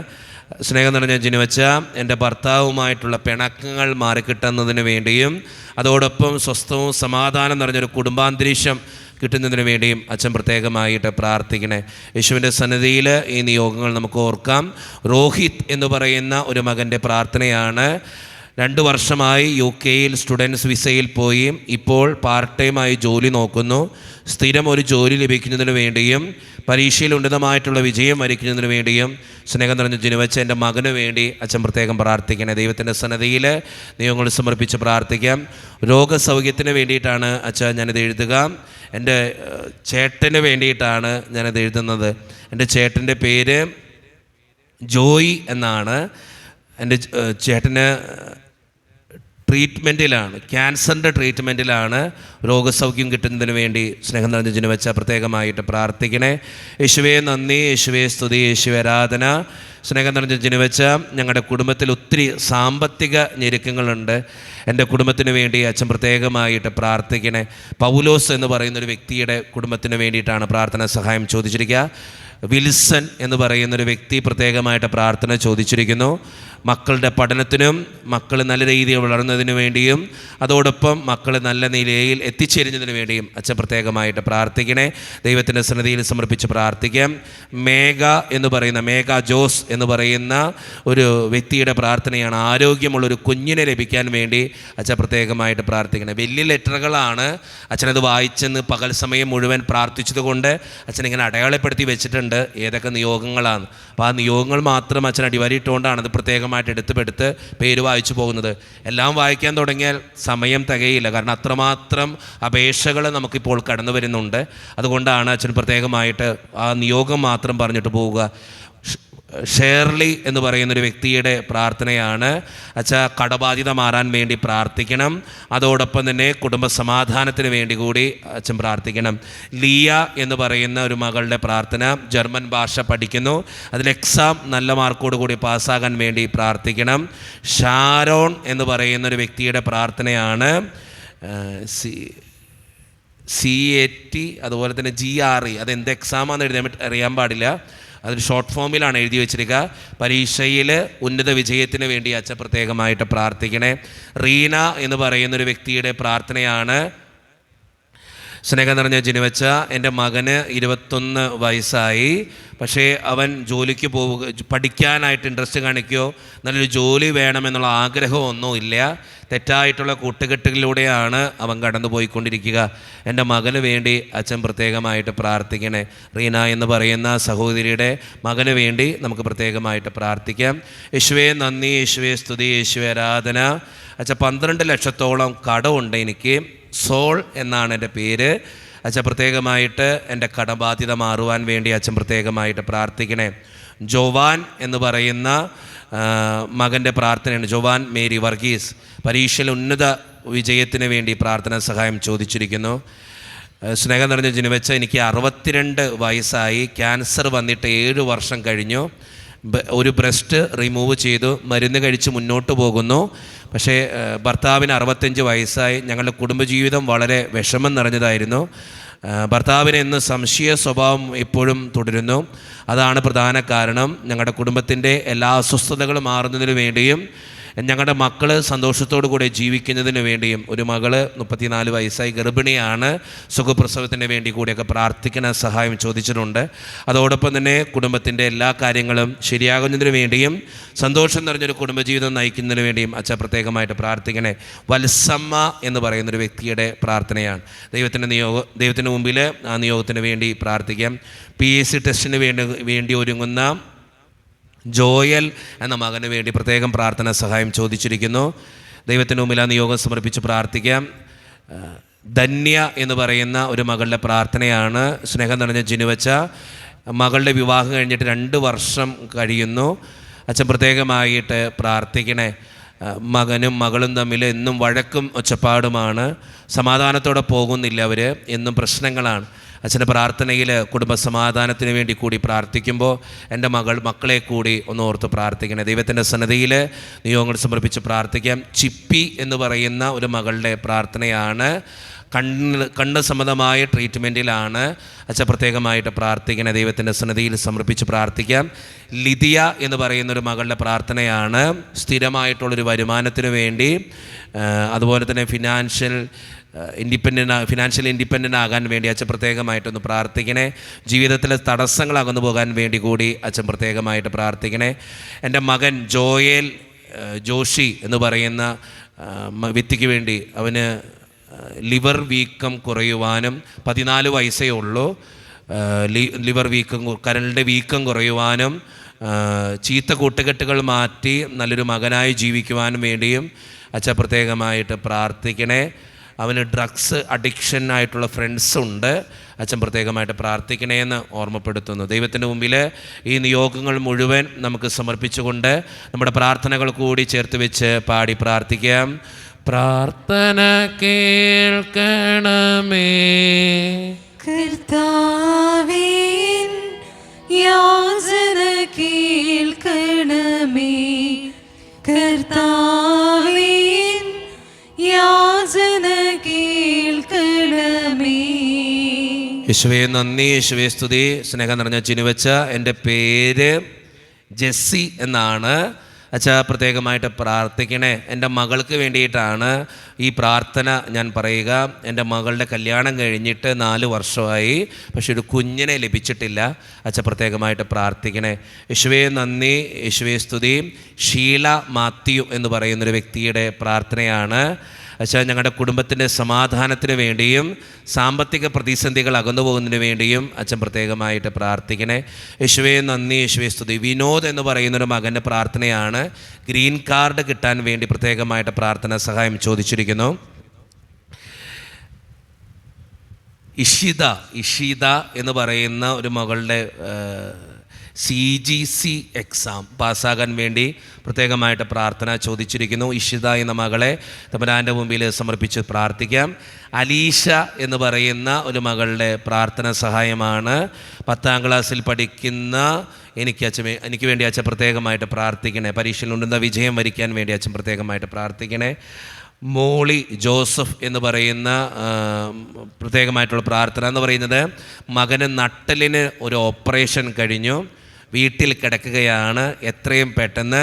സ്നേഹം നിറഞ്ഞ ജിനുവച്ച, എൻ്റെ ഭർത്താവുമായിട്ടുള്ള പിണക്കങ്ങൾ മാറിക്കിട്ടുന്നതിന് വേണ്ടിയും അതോടൊപ്പം സ്വസ്ഥവും സമാധാനം നിറഞ്ഞൊരു കുടുംബാന്തരീക്ഷം കിട്ടുന്നതിന് വേണ്ടിയും അച്ഛൻ പ്രത്യേകമായിട്ട് പ്രാർത്ഥിക്കണേ. യേശുവിൻ്റെ സന്നിധിയിൽ ഈ നിയോഗങ്ങൾ നമുക്ക് ഓർക്കാം. രോഹിത് എന്ന് പറയുന്ന ഒരു മകൻ്റെ പ്രാർത്ഥനയാണ്. 2 വർഷമായി UK സ്റ്റുഡൻസ് വിസയിൽ പോയി ഇപ്പോൾ പാർട്ട് ടൈമായി ജോലി നോക്കുന്നു. സ്ഥിരം ഒരു ജോലി ലഭിക്കുന്നതിന് വേണ്ടിയും പരീക്ഷയിൽ ഉന്നതമായിട്ടുള്ള വിജയം വരിക്കുന്നതിന് വേണ്ടിയും സ്നേഹം നിറഞ്ഞ ജിനുവച്ച എൻ്റെ മകന് വേണ്ടി അച്ഛൻ പ്രത്യേകം പ്രാർത്ഥിക്കണേ. ദൈവത്തിൻ്റെ സന്നിധിയിൽ നിയമങ്ങൾ സമർപ്പിച്ച് പ്രാർത്ഥിക്കാം. രോഗസൗഖ്യത്തിന് വേണ്ടിയിട്ടാണ് അച്ഛൻ ഞാനിത് എഴുതുക. എൻ്റെ ചേട്ടന് വേണ്ടിയിട്ടാണ് ഞാനിത് എഴുതുന്നത്. എൻ്റെ ചേട്ടൻ്റെ പേര് ജോയി എന്നാണ്. എൻ്റെ ചേട്ടന് ട്രീറ്റ്മെൻറ്റിലാണ്, ക്യാൻസറിൻ്റെ ട്രീറ്റ്മെൻറ്റിലാണ്. രോഗസൗഖ്യം കിട്ടുന്നതിന് വേണ്ടി സ്നേഹം നിറഞ്ഞ ജിനുവച്ച പ്രത്യേകമായിട്ട് പ്രാർത്ഥിക്കണേ. യേശുവേ നന്ദി, യേശുവേ സ്തുതി, യേശുവേ ആരാധന. സ്നേഹം നിറഞ്ഞ ജിനുവച്ച, ഞങ്ങളുടെ കുടുംബത്തിൽ ഒത്തിരി സാമ്പത്തിക ഞെരുക്കങ്ങളുണ്ട്. എൻ്റെ കുടുംബത്തിന് വേണ്ടി അച്ഛൻ പ്രത്യേകമായിട്ട് പ്രാർത്ഥിക്കണേ. പൗലോസ് എന്ന് പറയുന്നൊരു വ്യക്തിയുടെ കുടുംബത്തിന് വേണ്ടിയിട്ടാണ് പ്രാർത്ഥന സഹായം ചോദിച്ചിരിക്കുക. വിൽസൺ എന്ന് പറയുന്നൊരു വ്യക്തി പ്രത്യേകമായിട്ട് പ്രാർത്ഥന ചോദിച്ചിരിക്കുന്നു. മക്കളുടെ പഠനത്തിനും മക്കൾ നല്ല രീതിയിൽ വളർന്നതിന് വേണ്ടിയും അതോടൊപ്പം മക്കൾ നല്ല നിലയിൽ എത്തിച്ചേരുന്നതിന് വേണ്ടിയും അച്ഛൻ പ്രത്യേകമായിട്ട് പ്രാർത്ഥിക്കണേ. ദൈവത്തിൻ്റെ സന്നിധിയിൽ സമർപ്പിച്ച് പ്രാർത്ഥിക്കാം. മേഘ ജോസ് എന്ന് പറയുന്ന ഒരു വ്യക്തിയുടെ പ്രാർത്ഥനയാണ്. ആരോഗ്യമുള്ളൊരു കുഞ്ഞിനെ ലഭിക്കാൻ വേണ്ടി അച്ഛൻ പ്രത്യേകമായിട്ട് പ്രാർത്ഥിക്കണേ. വലിയ ലെറ്ററുകളാണ്. അച്ഛനത് വായിച്ചെന്ന് പകൽ സമയം മുഴുവൻ പ്രാർത്ഥിച്ചതുകൊണ്ട് അച്ഛനിങ്ങനെ അടയാളപ്പെടുത്തി വെച്ചിട്ടുണ്ട് ഏതൊക്കെ നിയോഗങ്ങളാണ്. അപ്പോൾ ആ നിയോഗങ്ങൾ മാത്രം അച്ഛൻ അടിവരിയിട്ടുകൊണ്ടാണ് അത് പ്രത്യേകമായിട്ട് എടുത്ത് പേര് വായിച്ചു പോകുന്നത്. എല്ലാം വായിക്കാൻ തുടങ്ങിയാൽ സമയം തികയില്ല. കാരണം അത്രമാത്രം അപേക്ഷകൾ നമുക്കിപ്പോൾ കടന്നു വരുന്നുണ്ട്. അതുകൊണ്ടാണ് അച്ഛൻ പ്രത്യേകമായിട്ട് ആ നിയോഗം മാത്രം പറഞ്ഞിട്ട് പോവുക. ഷേർലി എന്ന് പറയുന്നൊരു വ്യക്തിയുടെ പ്രാർത്ഥനയാണ്. അച്ഛാ കടബാധ്യത മാറാൻ വേണ്ടി പ്രാർത്ഥിക്കണം. അതോടൊപ്പം തന്നെ കുടുംബ സമാധാനത്തിന് വേണ്ടി കൂടി അച്ഛൻ പ്രാർത്ഥിക്കണം. ലിയ എന്ന് പറയുന്ന ഒരു മകളുടെ പ്രാർത്ഥന, ജർമ്മൻ ഭാഷ പഠിക്കുന്നു, അതിൽ എക്സാം നല്ല മാർക്കോട് കൂടി പാസ്സാകാൻ വേണ്ടി പ്രാർത്ഥിക്കണം. ഷാരോൺ എന്ന് പറയുന്നൊരു വ്യക്തിയുടെ പ്രാർത്ഥനയാണ്. CAT അതുപോലെ തന്നെ GRE, അതെന്ത് എക്സാമാണെന്ന് അറിയാൻ പാടില്ല. അതൊരു ഷോർട്ട് ഫോമിലാണ് എഴുതി വെച്ചിരിക്കുക. പരീക്ഷയിൽ ഉന്നത വിജയത്തിന് വേണ്ടി അച്ഛൻ പ്രത്യേകമായിട്ട് പ്രാർത്ഥിക്കണേ. റീന എന്ന് പറയുന്നൊരു വ്യക്തിയുടെ പ്രാർത്ഥനയാണ്. സ്നേഹം നിറഞ്ഞ ജിനുവച്ച, എൻ്റെ മകന് 21 വയസ്സായി. പക്ഷേ അവൻ ജോലിക്ക് പഠിക്കാനായിട്ട് ഇൻട്രസ്റ്റ് കാണിക്കുകയോ നല്ലൊരു ജോലി വേണമെന്നുള്ള ആഗ്രഹമൊന്നും ഇല്ല. തെറ്റായിട്ടുള്ള കൂട്ടുകെട്ടുകളിലൂടെയാണ് അവൻ കടന്നു പോയിക്കൊണ്ടിരിക്കുക. എൻ്റെ മകന് വേണ്ടി അച്ഛൻ പ്രത്യേകമായിട്ട് പ്രാർത്ഥിക്കണേ. റീന എന്ന് പറയുന്ന സഹോദരിയുടെ മകന് വേണ്ടി നമുക്ക് പ്രത്യേകമായിട്ട് പ്രാർത്ഥിക്കാം. യേശുവേ നന്ദി, യേശുവേ സ്തുതി, യേശുവേ ആരാധന. അച്ഛൻ 12 ലക്ഷത്തോളം കടമുണ്ട് എനിക്ക്. സോൾ എന്നാണ് എൻ്റെ പേര്. അച്ഛൻ പ്രത്യേകമായിട്ട് എൻ്റെ കടബാധ്യത മാറുവാൻ വേണ്ടി അച്ഛൻ പ്രത്യേകമായിട്ട് പ്രാർത്ഥിക്കണേ. ജോവാൻ എന്ന് പറയുന്ന മകൻ്റെ പ്രാർത്ഥനയാണ്. ജോവാൻ മേരി വർഗീസ് പരീക്ഷയിൽ ഉന്നത വിജയത്തിന് വേണ്ടി പ്രാർത്ഥന സഹായം ചോദിച്ചിരിക്കുന്നു. സ്നേഹം നിറഞ്ഞ ജിനുവച്ച, എനിക്ക് 62 വയസ്സായി. ക്യാൻസർ വന്നിട്ട് 7 വർഷം കഴിഞ്ഞു. ഒരു ബ്രസ്റ്റ് റിമൂവ് ചെയ്തു, മരുന്ന് കഴിച്ച് മുന്നോട്ട് പോകുന്നു. പക്ഷേ ഭർത്താവിന് 65 വയസ്സായി. ഞങ്ങളുടെ കുടുംബജീവിതം വളരെ വിഷമം നിറഞ്ഞതായിരുന്നു. ഭർത്താവിന് ഇന്ന് സംശയ സ്വഭാവം ഇപ്പോഴും തുടരുന്നു. അതാണ് പ്രധാന കാരണം. ഞങ്ങളുടെ കുടുംബത്തിൻ്റെ എല്ലാ അസ്വസ്ഥതകളും മാറുന്നതിന് വേണ്ടിയും ഞങ്ങളുടെ മക്കൾ സന്തോഷത്തോടു കൂടെ ജീവിക്കുന്നതിന് വേണ്ടിയും, ഒരു മകള് 34 വയസ്സായി ഗർഭിണിയാണ്, സുഖപ്രസവത്തിന് വേണ്ടി കൂടിയൊക്കെ പ്രാർത്ഥിക്കുന്ന സഹായം ചോദിച്ചിട്ടുണ്ട്. അതോടൊപ്പം തന്നെ കുടുംബത്തിൻ്റെ എല്ലാ കാര്യങ്ങളും ശരിയാകുന്നതിന് വേണ്ടിയും സന്തോഷം നിറഞ്ഞൊരു കുടുംബജീവിതം നയിക്കുന്നതിന് വേണ്ടിയും അച്ഛൻ പ്രത്യേകമായിട്ട് പ്രാർത്ഥിക്കണേ. വത്സമ്മ എന്ന് പറയുന്നൊരു വ്യക്തിയുടെ പ്രാർത്ഥനയാണ്. ദൈവത്തിൻ്റെ മുമ്പിൽ ആ നിയോഗത്തിന് വേണ്ടി പ്രാർത്ഥിക്കാം. PSC ടെസ്റ്റിന് വേണ്ടി ഒരുങ്ങുന്ന ജോയൽ എന്ന മകന് വേണ്ടി പ്രത്യേകം പ്രാർത്ഥന സഹായം ചോദിച്ചിരിക്കുന്നു. ദൈവത്തിന് മുമ്പിൽ ആ നിയോഗം സമർപ്പിച്ച് പ്രാർത്ഥിക്കാം. ധന്യ എന്ന് പറയുന്ന ഒരു മകളുടെ പ്രാർത്ഥനയാണ്. സ്നേഹം നിറഞ്ഞ ജിനുവച്ച, മകളുടെ വിവാഹം കഴിഞ്ഞിട്ട് 2 വർഷം കഴിയുന്നു. അച്ഛൻ പ്രത്യേകമായിട്ട് പ്രാർത്ഥിക്കണേ. മകനും മകളും തമ്മിൽ എന്നും വഴക്കും ഒച്ചപ്പാടുമാണ്. സമാധാനത്തോടെ പോകുന്നില്ല അവർ, എന്നും പ്രശ്നങ്ങളാണ്. അച്ഛൻ്റെ പ്രാർത്ഥനയിൽ കുടുംബ സമാധാനത്തിന് വേണ്ടി കൂടി പ്രാർത്ഥിക്കുമ്പോൾ എൻ്റെ മക്കളെ കൂടി ഒന്ന് ഓർത്ത് പ്രാർത്ഥിക്കണേ. ദൈവത്തിൻ്റെ സന്നിധിയിൽ നിയോഗങ്ങൾ സമർപ്പിച്ച് പ്രാർത്ഥിക്കാം. ചിപ്പി എന്ന് പറയുന്ന ഒരു മകളുടെ പ്രാർത്ഥനയാണ്. കണ്ണ് സംബന്ധമായ ട്രീറ്റ്മെൻറ്റിലാണ്. അച്ഛൻ പ്രത്യേകമായിട്ട് പ്രാർത്ഥിക്കണേ. ദൈവത്തിൻ്റെ സന്നിധിയിൽ സമർപ്പിച്ച് പ്രാർത്ഥിക്കാം. ലിദിയ എന്ന് പറയുന്നൊരു മകളുടെ പ്രാർത്ഥനയാണ്. സ്ഥിരമായിട്ടുള്ളൊരു വരുമാനത്തിന് വേണ്ടി, അതുപോലെ തന്നെ ഫിനാൻഷ്യൽ ഇൻഡിപെൻഡൻ്റ് ആകാൻ വേണ്ടി അച്ഛൻ പ്രത്യേകമായിട്ടൊന്ന് പ്രാർത്ഥിക്കണേ. ജീവിതത്തിലെ തടസ്സങ്ങൾ അകന്നു പോകാൻ വേണ്ടി കൂടി അച്ഛൻ പ്രത്യേകമായിട്ട് പ്രാർത്ഥിക്കണേ. എൻ്റെ മകൻ ജോഷി എന്ന് പറയുന്ന വ്യക്തിക്ക് വേണ്ടി, അവന് ലിവർ വീക്കം കുറയുവാനും 14 വയസ്സേ ഉള്ളൂ. കരളിൻ്റെ വീക്കം കുറയുവാനും ചീത്ത കൂട്ടുകെട്ടുകൾ മാറ്റി നല്ലൊരു മകനായി ജീവിക്കുവാനും വേണ്ടിയും അച്ഛൻ പ്രത്യേകമായിട്ട് പ്രാർത്ഥിക്കണേ. അവന് ഡ്രഗ്സ് അഡിക്ഷൻ ആയിട്ടുള്ള ഫ്രണ്ട്സുണ്ട്. അച്ഛൻ പ്രത്യേകമായിട്ട് പ്രാർത്ഥിക്കണേ എന്ന് ഓർമ്മപ്പെടുത്തുന്നു. ദൈവത്തിൻ്റെ മുമ്പിൽ ഈ നിയോഗങ്ങൾ മുഴുവൻ നമുക്ക് സമർപ്പിച്ചുകൊണ്ട് നമ്മുടെ പ്രാർത്ഥനകൾ കൂടി ചേർത്ത് വെച്ച് പാടി പ്രാർത്ഥിക്കാം. പ്രാർത്ഥന കേൾക്കണമേ കർത്താവേ, യാചന കേൾക്കണമേ. കർത്താവേ, യാചന കേൾക്കണമേ. യേശുവേ നന്ദി, യേശുവേ സ്തുതി. സ്നേഹം നിറഞ്ഞ ചിനുവച്ച, എൻ്റെ പേര് ജെസ്സി എന്നാണ്. അച്ഛാ പ്രത്യേകമായിട്ട് പ്രാർത്ഥിക്കണേ. എൻ്റെ മകൾക്ക് വേണ്ടിയിട്ടാണ് ഈ പ്രാർത്ഥന ഞാൻ പറയുക. എൻ്റെ മകളുടെ കല്യാണം കഴിഞ്ഞിട്ട് 4 വർഷമായി, പക്ഷെ ഒരു കുഞ്ഞിനെ ലഭിച്ചിട്ടില്ല. അച്ഛാ പ്രത്യേകമായിട്ട് പ്രാർത്ഥിക്കണേ. യേശുവേ നന്ദി, യേശുവേ സ്തുതി. ഷീല മാത്യു എന്ന് പറയുന്നൊരു വ്യക്തിയുടെ പ്രാർത്ഥനയാണ്. അച്ഛാ ഞങ്ങളുടെ കുടുംബത്തിൻ്റെ സമാധാനത്തിന് വേണ്ടിയും സാമ്പത്തിക പ്രതിസന്ധികൾ അകന്നു പോകുന്നതിന് വേണ്ടിയും അച്ഛൻ പ്രത്യേകമായിട്ട് പ്രാർത്ഥിക്കണേ. യേശുവേ നന്ദി, യേശുവേ സ്തുതി. വിനോദ് എന്ന് പറയുന്നൊരു മകൻ്റെ പ്രാർത്ഥനയാണ്. ഗ്രീൻ കാർഡ് കിട്ടാൻ വേണ്ടി പ്രത്യേകമായിട്ട് പ്രാർത്ഥന സഹായം ചോദിച്ചിരിക്കുന്നു. ഇഷിത എന്ന് പറയുന്ന ഒരു മകളുടെ CGC എക്സാം പാസ്സാകാൻ വേണ്ടി പ്രത്യേകമായിട്ട് പ്രാർത്ഥന ചോദിച്ചിരിക്കുന്നു. ഇഷിത എന്ന മകളെ തമ്പുരാൻ്റെ മുമ്പിൽ സമർപ്പിച്ച് പ്രാർത്ഥിക്കാം. അലീഷ എന്ന് പറയുന്ന ഒരു മകളുടെ പ്രാർത്ഥന സഹായമാണ്. 10ാം ക്ലാസ്സിൽ പഠിക്കുന്ന എനിക്ക് വേണ്ടി അച്ഛൻ പ്രത്യേകമായിട്ട് പ്രാർത്ഥിക്കണേ. പരീക്ഷയിൽ ഉണ്ടുന്ന വിജയം വരിക്കാൻ വേണ്ടി അച്ഛൻ പ്രത്യേകമായിട്ട് പ്രാർത്ഥിക്കണേ. മോളി ജോസഫ് എന്ന് പറയുന്ന പ്രത്യേകമായിട്ടുള്ള പ്രാർത്ഥന എന്ന് പറയുന്നത്, മകന് നട്ടലിന് ഒരു ഓപ്പറേഷൻ കഴിഞ്ഞു, വീട്ടിൽ കിടക്കുകയാണ്. എത്രയും പെട്ടെന്ന്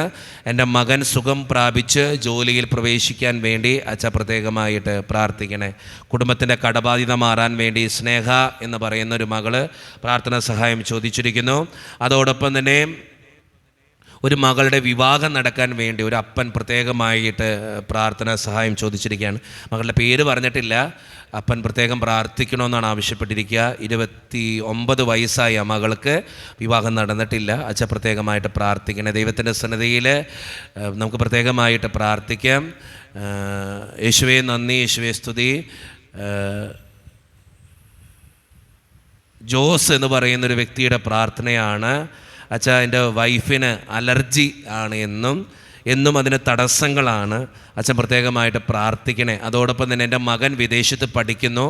എൻ്റെ മകൻ സുഖം പ്രാപിച്ച് ജോലിയിൽ പ്രവേശിക്കാൻ വേണ്ടി അച്ഛൻ പ്രത്യേകമായിട്ട് പ്രാർത്ഥിക്കണേ. കുടുംബത്തിൻ്റെ കടബാധ്യത മാറാൻ വേണ്ടി സ്നേഹ എന്ന് പറയുന്ന ഒരു മകള് പ്രാർത്ഥന സഹായം ചോദിച്ചിരിക്കുന്നു. അതോടൊപ്പം തന്നെ ഒരു മകളുടെ വിവാഹം നടക്കാൻ വേണ്ടി ഒരു അപ്പൻ പ്രത്യേകമായിട്ട് പ്രാർത്ഥന സഹായം ചോദിച്ചിരിക്കുകയാണ്. മകളുടെ പേര് പറഞ്ഞിട്ടില്ല. അപ്പൻ പ്രത്യേകം പ്രാർത്ഥിക്കണമെന്നാണ് ആവശ്യപ്പെട്ടിരിക്കുക. 29 വയസ്സായ മകൾക്ക് വിവാഹം നടന്നിട്ടില്ല. അച്ഛൻ പ്രത്യേകമായിട്ട് പ്രാർത്ഥിക്കണേ. ദൈവത്തിൻ്റെ സന്നിധിയിൽ നമുക്ക് പ്രത്യേകമായിട്ട് പ്രാർത്ഥിക്കാം. യേശുവേ നന്ദി, യേശുവേ സ്തുതി. ജോസ് എന്ന് പറയുന്നൊരു വ്യക്തിയുടെ പ്രാർത്ഥനയാണ്. അച്ഛാ എൻ്റെ വൈഫിന് അലർജി ആണ്, എന്നും അതിന് തടസ്സങ്ങളാണ്. അച്ഛൻ പ്രത്യേകമായിട്ട് പ്രാർത്ഥിക്കണേ. അതോടൊപ്പം തന്നെ എൻ്റെ മകൻ വിദേശത്ത് പഠിക്കുന്നു.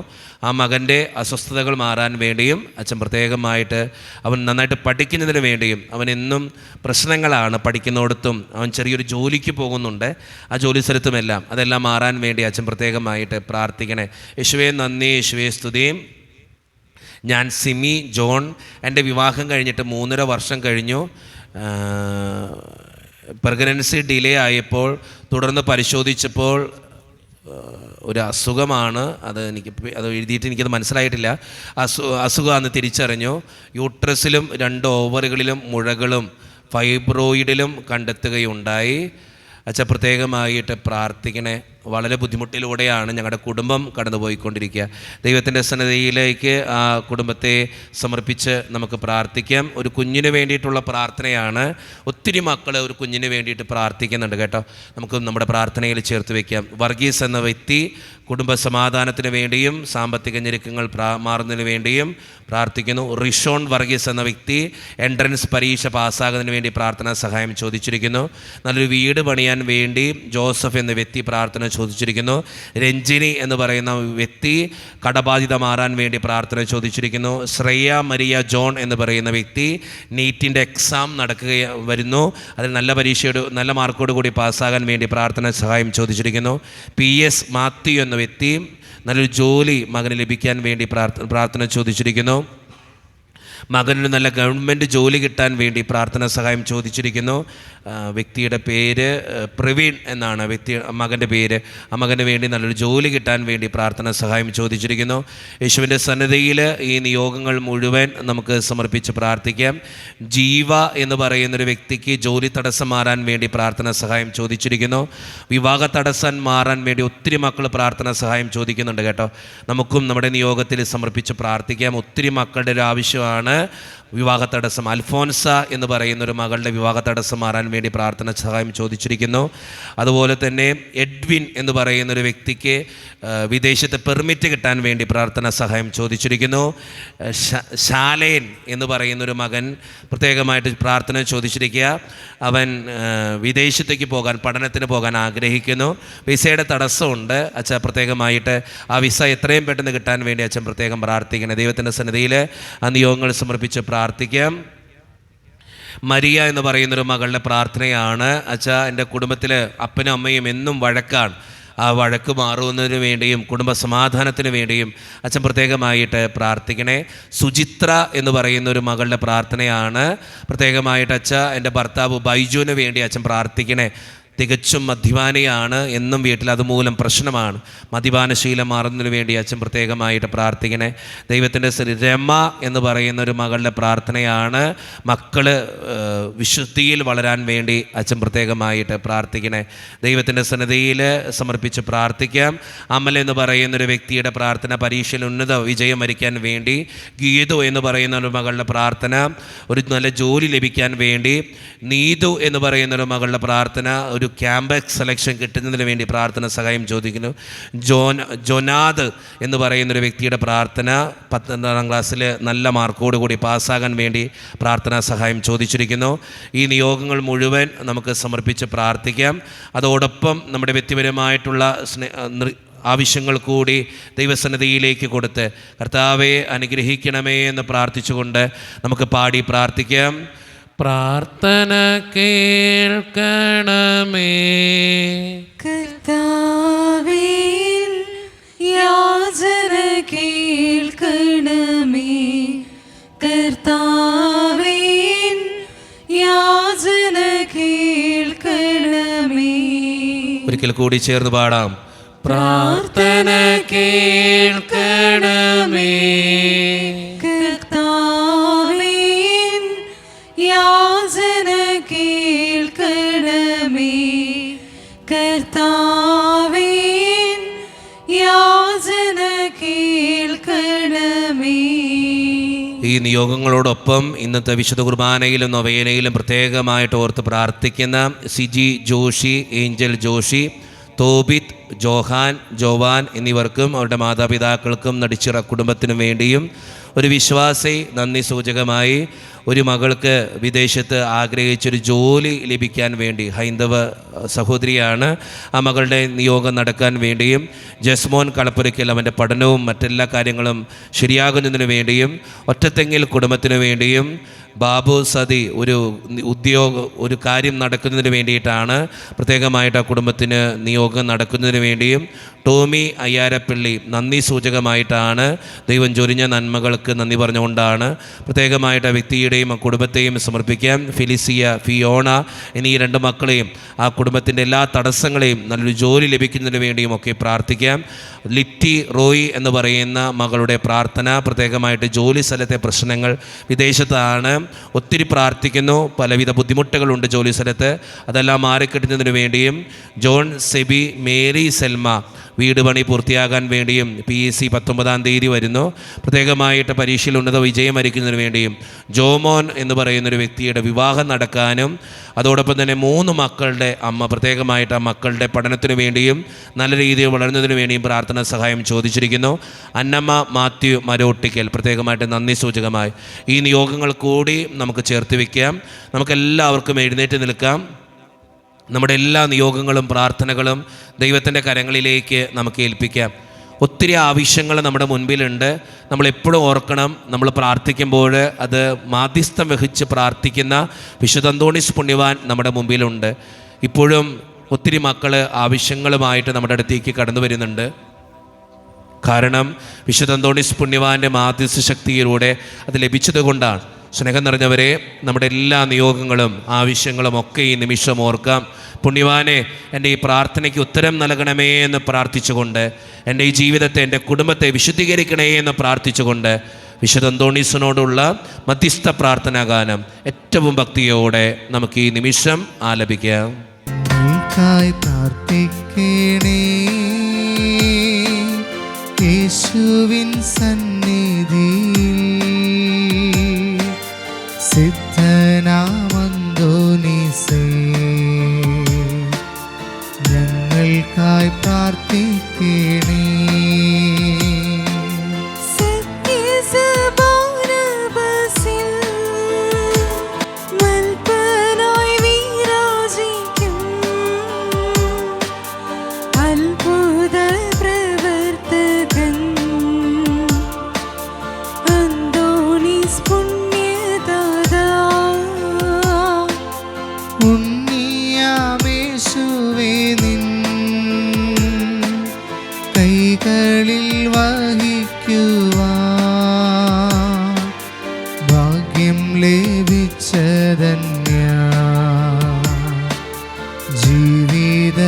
ആ മകൻ്റെ അസ്വസ്ഥതകൾ മാറാൻ വേണ്ടിയും അച്ഛൻ പ്രത്യേകമായിട്ട്, അവൻ നന്നായിട്ട് പഠിക്കുന്നതിന് വേണ്ടിയും, അവൻ എന്നും പ്രശ്നങ്ങളാണ് പഠിക്കുന്നിടത്തും. അവൻ ചെറിയൊരു ജോലിക്ക് പോകുന്നുണ്ട്, ആ ജോലി സ്ഥലത്തുമെല്ലാം അതെല്ലാം മാറാൻ വേണ്ടി അച്ഛൻ പ്രത്യേകമായിട്ട് പ്രാർത്ഥിക്കണേ. യേശുവേ നന്ദി, യേശുവേ സ്തുതിയും. ഞാൻ സിമി ജോൺ. എൻ്റെ വിവാഹം കഴിഞ്ഞിട്ട് 3.5 വർഷം കഴിഞ്ഞു. പ്രഗ്നൻസി ഡിലേ ആയപ്പോൾ തുടർന്ന് പരിശോധിച്ചപ്പോൾ ഒരു അസുഖമാണ്. അത് എഴുതിയിട്ട് എനിക്കത് മനസ്സിലായിട്ടില്ല. അസുഖമാണെന്ന് തിരിച്ചറിഞ്ഞു. യൂട്രസിലും 2 ഓവറുകളിലും മുഴകളും ഫൈബ്രോയിഡിലും കണ്ടെത്തുകയുണ്ടായി. അച്ഛൻ പ്രത്യേകമായിട്ട് പ്രാർത്ഥിക്കണേ. വളരെ ബുദ്ധിമുട്ടിലൂടെയാണ് ഞങ്ങളുടെ കുടുംബം കടന്നുപോയിക്കൊണ്ടിരിക്കുക. ദൈവത്തിൻ്റെ സന്നിധിയിലേക്ക് ആ കുടുംബത്തെ സമർപ്പിച്ച് നമുക്ക് പ്രാർത്ഥിക്കാം. ഒരു കുഞ്ഞിന് വേണ്ടിയിട്ടുള്ള പ്രാർത്ഥനയാണ്. ഒത്തിരി മക്കൾ ഒരു കുഞ്ഞിന് വേണ്ടിയിട്ട് പ്രാർത്ഥിക്കുന്നുണ്ട് കേട്ടോ. നമുക്ക് നമ്മുടെ പ്രാർത്ഥനയിൽ ചേർത്ത് വയ്ക്കാം. വർഗീസ് എന്ന വ്യക്തി കുടുംബ സമാധാനത്തിന് വേണ്ടിയും സാമ്പത്തിക ഞെരുക്കങ്ങൾ മാറുന്നതിന് വേണ്ടിയും പ്രാർത്ഥിക്കുന്നു. റിഷോൺ വർഗീസ് എന്ന വ്യക്തി എൻട്രൻസ് പരീക്ഷ പാസ്സാകുന്നതിന് വേണ്ടി പ്രാർത്ഥനാ സഹായം ചോദിച്ചിരിക്കുന്നു. നല്ലൊരു വീട് പണിയാൻ വേണ്ടി ജോസഫ് എന്ന വ്യക്തി പ്രാർത്ഥന ചോദിച്ചിരിക്കുന്നു. രഞ്ജിനി എന്ന് പറയുന്ന വ്യക്തി കടബാധ്യത മാറാൻ വേണ്ടി പ്രാർത്ഥന ചോദിച്ചിരിക്കുന്നു. ശ്രേയ മരിയ ജോൺ എന്ന് പറയുന്ന വ്യക്തി നീറ്റിൻ്റെ എക്സാം വരുന്നു. അതിൽ നല്ല മാർക്കോട് കൂടി പാസ്സാകാൻ വേണ്ടി പ്രാർത്ഥന സഹായം ചോദിച്ചിരിക്കുന്നു. PS മാത്യു എന്ന വ്യക്തി നല്ലൊരു ജോലി മകന് ലഭിക്കാൻ വേണ്ടി പ്രാർത്ഥന ചോദിച്ചിരിക്കുന്നു. മകനൊരു നല്ല ഗവൺമെൻറ് ജോലി കിട്ടാൻ വേണ്ടി പ്രാർത്ഥന സഹായം ചോദിച്ചിരിക്കുന്നു. വ്യക്തിയുടെ പേര് പ്രവീൺ എന്നാണ് മകൻ്റെ പേര്. ആ മകന് വേണ്ടി നല്ലൊരു ജോലി കിട്ടാൻ വേണ്ടി പ്രാർത്ഥന സഹായം ചോദിച്ചിരിക്കുന്നു. യേശുവിൻ്റെ സന്നിധിയിൽ ഈ നിയോഗങ്ങൾ മുഴുവൻ നമുക്ക് സമർപ്പിച്ച് പ്രാർത്ഥിക്കാം. ജീവ എന്ന് പറയുന്നൊരു വ്യക്തിക്ക് ജോലി തടസ്സം മാറാൻ വേണ്ടി പ്രാർത്ഥന സഹായം ചോദിച്ചിരിക്കുന്നു. വിവാഹ തടസ്സം മാറാൻ വേണ്ടി ഒത്തിരി മക്കൾ പ്രാർത്ഥന സഹായം ചോദിക്കുന്നുണ്ട് കേട്ടോ. നമുക്കും നമ്മുടെ നിയോഗത്തിൽ സമർപ്പിച്ച് പ്രാർത്ഥിക്കാം. ഒത്തിരി മക്കളുടെ ഒരു ആവശ്യമാണ് വിവാഹ തടസ്സം. അൽഫോൻസ എന്ന് പറയുന്നൊരു മകളുടെ വിവാഹ തടസ്സം മാറാൻ വേണ്ടി പ്രാർത്ഥന സഹായം ചോദിച്ചിരിക്കുന്നു. അതുപോലെ തന്നെ എഡ്വിൻ എന്ന് പറയുന്നൊരു വ്യക്തിക്ക് വിദേശത്ത് പെർമിറ്റ് കിട്ടാൻ വേണ്ടി പ്രാർത്ഥന സഹായം ചോദിച്ചിരിക്കുന്നു. ശാലേൻ എന്ന് പറയുന്നൊരു മകൻ പ്രത്യേകമായിട്ട് പ്രാർത്ഥന ചോദിച്ചിരിക്കുക. അവൻ വിദേശത്തേക്ക് പഠനത്തിന് പോകാൻ ആഗ്രഹിക്കുന്നു. വിസയുടെ തടസ്സമുണ്ട്. അച്ഛൻ പ്രത്യേകമായിട്ട് ആ വിസ എത്രയും പെട്ടെന്ന് കിട്ടാൻ വേണ്ടി അച്ഛൻ പ്രത്യേകം പ്രാർത്ഥിക്കണം. ദൈവത്തിൻ്റെ സന്നിധിയിൽ ആ നിയോഗങ്ങൾ സമർപ്പിച്ച് പ്രാർത്ഥിക്കാം. മരിയ എന്ന് പറയുന്നൊരു മകളുടെ പ്രാർത്ഥനയാണ്. അച്ഛാ, എൻ്റെ കുടുംബത്തിൽ അപ്പനും അമ്മയും എന്നും വഴക്കാണ്. ആ വഴക്ക് മാറുന്നതിന് വേണ്ടിയും കുടുംബ സമാധാനത്തിന് വേണ്ടിയും അച്ഛൻ പ്രത്യേകമായിട്ട് പ്രാർത്ഥിക്കണേ. സുചിത്ര എന്ന് പറയുന്ന ഒരു മകളുടെ പ്രാർത്ഥനയാണ്. പ്രത്യേകമായിട്ട് അച്ഛാ, എൻ്റെ ഭർത്താവ് ബൈജുവിന് വേണ്ടി അച്ഛൻ പ്രാർത്ഥിക്കണേ. തികച്ചും മദ്യപാനിയാണ്. എന്നും വീട്ടിൽ അതുമൂലം പ്രശ്നമാണ്. മദ്യപാനശീലം മാറുന്നതിന് വേണ്ടി അച്ഛൻ പ്രത്യേകമായിട്ട് പ്രാർത്ഥിക്കണേ. ദൈവത്തിൻ്റെ രമ എന്ന് പറയുന്ന ഒരു മകളുടെ പ്രാർത്ഥനയാണ്. മക്കൾ വിശുദ്ധിയിൽ വളരാൻ വേണ്ടി അച്ഛൻ പ്രത്യേകമായിട്ട് പ്രാർത്ഥിക്കണേ. ദൈവത്തിൻ്റെ സന്നിധിയിൽ സമർപ്പിച്ച് പ്രാർത്ഥിക്കാം. അമൽ എന്ന് പറയുന്നൊരു വ്യക്തിയുടെ പ്രാർത്ഥന പരീക്ഷയിൽ ഉന്നത വിജയം വരിക്കാൻ വേണ്ടി. ഗീതു എന്ന് പറയുന്ന ഒരു മകളുടെ പ്രാർത്ഥന ഒരു നല്ല ജോലി ലഭിക്കാൻ വേണ്ടി. നീതു എന്ന് പറയുന്നൊരു മകളുടെ പ്രാർത്ഥന ഒരു ക്യാമ്പസ് സെലക്ഷൻ കിട്ടുന്നതിന് വേണ്ടി പ്രാർത്ഥന സഹായം ചോദിക്കുന്നു. ജോനാദ് എന്ന് പറയുന്നൊരു വ്യക്തിയുടെ പ്രാർത്ഥന 12ാം ക്ലാസ്സിൽ നല്ല മാർക്കോട് കൂടി പാസ്സാകാൻ വേണ്ടി പ്രാർത്ഥനാ സഹായം ചോദിച്ചിരിക്കുന്നു. ഈ നിയോഗങ്ങൾ മുഴുവൻ നമുക്ക് സമർപ്പിച്ച് പ്രാർത്ഥിക്കാം. അതോടൊപ്പം നമ്മുടെ വ്യക്തിപരമായിട്ടുള്ള ആവശ്യങ്ങൾ കൂടി ദൈവസന്നിധിയിലേക്ക് കൊടുത്ത് കർത്താവെ അനുഗ്രഹിക്കണമേ എന്ന് പ്രാർത്ഥിച്ചുകൊണ്ട് നമുക്ക് പാടി പ്രാർത്ഥിക്കാം. പ്രാർത്ഥന കേൾക്കണമേ കർത്താവേ, യാചന കേൾക്കണമേ. കർത്താവേ, യാചന കേൾക്കണമേ. ഒരിക്കൽ കൂടി ചേർന്ന് പാടാം. പ്രാർത്ഥന കേൾക്കണമേ കർത്താവേ, യാചന കേൾക്കണമേ. കർത്താവേ, യാചന കേൾക്കണമേ. ഈ നിയോഗങ്ങളോടൊപ്പം ഇന്നത്തെ വിശുദ്ധ കുർബാനയിലും നൊവേനയിലും പ്രത്യേകമായിട്ട് ഓർത്ത് പ്രാർത്ഥിക്കുന്ന Siji Joshi, Angel Joshi, Tobit, Johan, Joan എന്നിവർക്കും അവരുടെ മാതാപിതാക്കൾക്കും നടിച്ചിറ കുടുംബത്തിനും വേണ്ടിയും ഒരു വിശ്വാസി നന്ദി സൂചകമായി ഒരു മകൾക്ക് വിദേശത്ത് ആഗ്രഹിച്ചൊരു ജോലി ലഭിക്കാൻ വേണ്ടി ഹൈന്ദവ സഹോദരിയാണ്. ആ മകളുടെ നിയോഗം നടക്കാൻ വേണ്ടിയും ജസ്മോൻ കളപ്പുരയ്ക്കൽ അവൻ്റെ പഠനവും മറ്റെല്ലാ കാര്യങ്ങളും ശരിയാകുന്നതിന് വേണ്ടിയും ഒറ്റത്തെങ്ങിൽ കുടുംബത്തിന് വേണ്ടിയും ബാബു സതി ഒരു കാര്യം നടക്കുന്നതിന് വേണ്ടിയിട്ടാണ് പ്രത്യേകമായിട്ട് ആ കുടുംബത്തിന് നിയോഗം നടക്കുന്നതിന് വേണ്ടിയും ടോമി അയ്യാരപ്പള്ളി നന്ദി സൂചകമായിട്ടാണ് ദൈവം ചൊരിഞ്ഞ നന്മകൾക്ക് നന്ദി പറഞ്ഞുകൊണ്ടാണ് പ്രത്യേകമായിട്ട് ആ വ്യക്തിയുടെയും ആ കുടുംബത്തെയും സമർപ്പിക്കാം. ഫിലിസിയ, ഫിയോണ എന്നീ 2 മക്കളെയും ആ കുടുംബത്തിൻ്റെ എല്ലാ തടസ്സങ്ങളെയും നല്ലൊരു ജോലി ലഭിക്കുന്നതിന് വേണ്ടിയും ഒക്കെ പ്രാർത്ഥിക്കാം. ലിറ്റി റോയി എന്ന് പറയുന്ന മകളുടെ പ്രാർത്ഥന പ്രത്യേകമായിട്ട് ജോലി സ്ഥലത്തെ പ്രശ്നങ്ങൾ, വിദേശത്താണ് ഒത്തിരി പ്രാർത്ഥിക്കുന്നു. പലവിധ ബുദ്ധിമുട്ടുകളുണ്ട് ജോലി സ്ഥലത്ത്, അതെല്ലാം മാറിക്കിട്ടുന്നതിന് വേണ്ടിയും ജോൺ സെബി മേരി സെൽമ വീട് പണി പൂർത്തിയാകാൻ വേണ്ടിയും PSC 19-ാം തീയതി വരുന്നു. പ്രത്യേകമായിട്ട് പരീക്ഷയിൽ ഉന്നത വിജയം വരിക്കുന്നതിന് വേണ്ടിയും ജോമോൻ എന്ന് പറയുന്നൊരു വ്യക്തിയുടെ വിവാഹം നടക്കാനും അതോടൊപ്പം തന്നെ 3 മക്കളുടെ അമ്മ പ്രത്യേകമായിട്ട് ആ മക്കളുടെ പഠനത്തിന് വേണ്ടിയും നല്ല രീതിയിൽ വളരുന്നതിന് വേണ്ടിയും പ്രാർത്ഥനാ സഹായം ചോദിച്ചിരിക്കുന്നു. അന്നമ്മ മാത്യു മരോട്ടിക്കൽ പ്രത്യേകമായിട്ട് നന്ദി സൂചകമായി ഈ നിയോഗങ്ങൾ കൂടി നമുക്ക് ചേർത്ത് വയ്ക്കാം. നമുക്കെല്ലാവർക്കും എഴുന്നേറ്റ് നിൽക്കാം. നമ്മുടെ എല്ലാ നിയോഗങ്ങളും പ്രാർത്ഥനകളും ദൈവത്തിൻ്റെ കരങ്ങളിലേക്ക് നമുക്ക് ഏൽപ്പിക്കാം. ഒത്തിരി ആവശ്യങ്ങൾ നമ്മുടെ മുൻപിലുണ്ട്. നമ്മളെപ്പോഴും ഓർക്കണം, നമ്മൾ പ്രാർത്ഥിക്കുമ്പോൾ അത് മാധ്യസ്ഥം വഹിച്ച് പ്രാർത്ഥിക്കുന്ന വിശുദ്ധ അന്തോണീസ് പുണ്യവാൻ നമ്മുടെ മുമ്പിലുണ്ട്. ഇപ്പോഴും ഒത്തിരി മക്കൾ ആവശ്യങ്ങളുമായിട്ട് നമ്മുടെ അടുത്തേക്ക് കടന്നു വരുന്നുണ്ട്. കാരണം വിശുദ്ധ അന്തോണീസ് പുണ്യവാൻ്റെ മാധ്യസ്ഥ ശക്തിയിലൂടെ അത് ലഭിച്ചത് കൊണ്ടാണ്. സ്നേഹം നിറഞ്ഞവരെ, നമ്മുടെ എല്ലാ നിയോഗങ്ങളും ആവശ്യങ്ങളും ഒക്കെ ഈ നിമിഷം ഓർക്കാം. പുണ്യവാനെ, എൻ്റെ ഈ പ്രാർത്ഥനയ്ക്ക് ഉത്തരം നൽകണമേ എന്ന് പ്രാർത്ഥിച്ചുകൊണ്ട്, എൻ്റെ ഈ ജീവിതത്തെ, എൻ്റെ കുടുംബത്തെ വിശുദ്ധീകരിക്കണേ എന്ന് പ്രാർത്ഥിച്ചുകൊണ്ട് വിശുദ്ധ അന്തോണീസിനോടുള്ള മധ്യസ്ഥ പ്രാർത്ഥനാ ഗാനം ഏറ്റവും ഭക്തിയോടെ നമുക്ക് ഈ നിമിഷം ആലപിക്കാം. പ്രാർത്ഥിക്കണേ യേശുവിൻ സന്നിധിയിൽ സിദ്ധനാമന്തോനീസേ, ഞങ്ങൾക്കായി പ്രാർത്ഥിക്കണേ. ഉണ്ണിയാമേശുവേ, നിൻ കൈകളിൽ വഹിക്കുവാൻ ഭാഗ്യം ലഭിച്ചതന്യ ജീവിത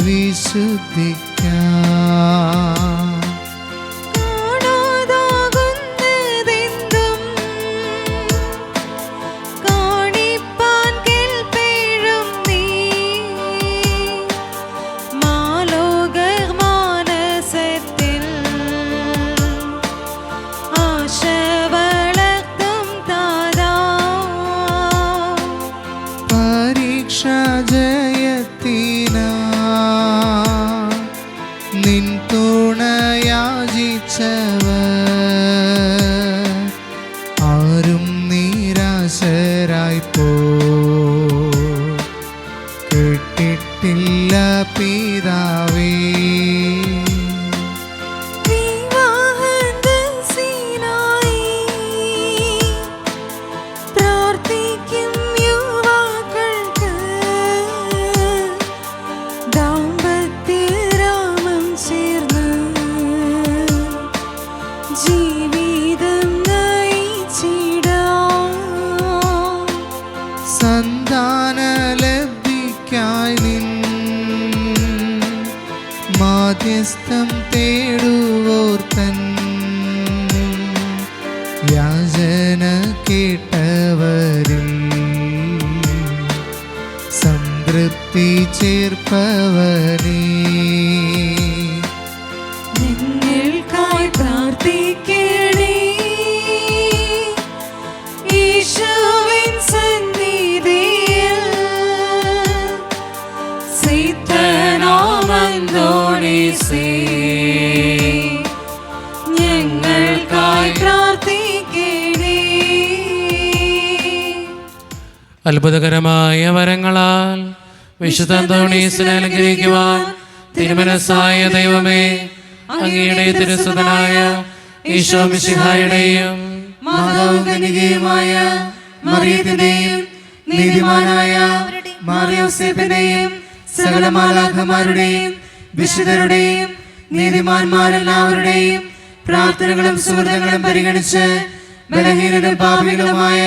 വിശുദ്ധിക്കാൻ ജയത്തിന നിൻ തുണയാചിച്ചവർ ആരും നിരാശരായി പോ കേട്ടിട്ടില്ല പിതാവേ. സന്താനലബ്ധിക്കായി നിൻ മാധ്യസ്ഥം തേടുവോർ തൻ യാചന കേട്ടവരിൽ സംതൃപ്തി ചേർപ്പവനേ, ഞങ്ങൾക്കായി പ്രാർത്ഥിക്കണേ. യേശുവിൻ സന്നിധിയിൽ സിദ്ധനാമന്തോണീസേ, ഞങ്ങൾക്കായി പ്രാർത്ഥിക്കണേ. അത്ഭുതകരമായ വരങ്ങളാൽ വിശുദ്ധ അന്തോണീസിനെ അലങ്കരിക്കുവാൻ തിരുമനസ്സായ ദൈവമേ, അങ്ങയുടെ തിരുസുതനായ ഈശോ മിശിഹായുടെയും മാതാവ് കന്യകയുമായ മറിയത്തിന്റെയും നീതിമാനായ മാർയോസേപ്പിന്റെയും സകല മാലാഖമാരുടെയും വിശുദ്ധരുടെയും നീതിമാന്മാരെല്ലാവരുടെയും പ്രാർത്ഥനകളും സുഹൃത്തുക്കളും പരിഗണിച്ച് ബലഹീനരും പാപികളുമായ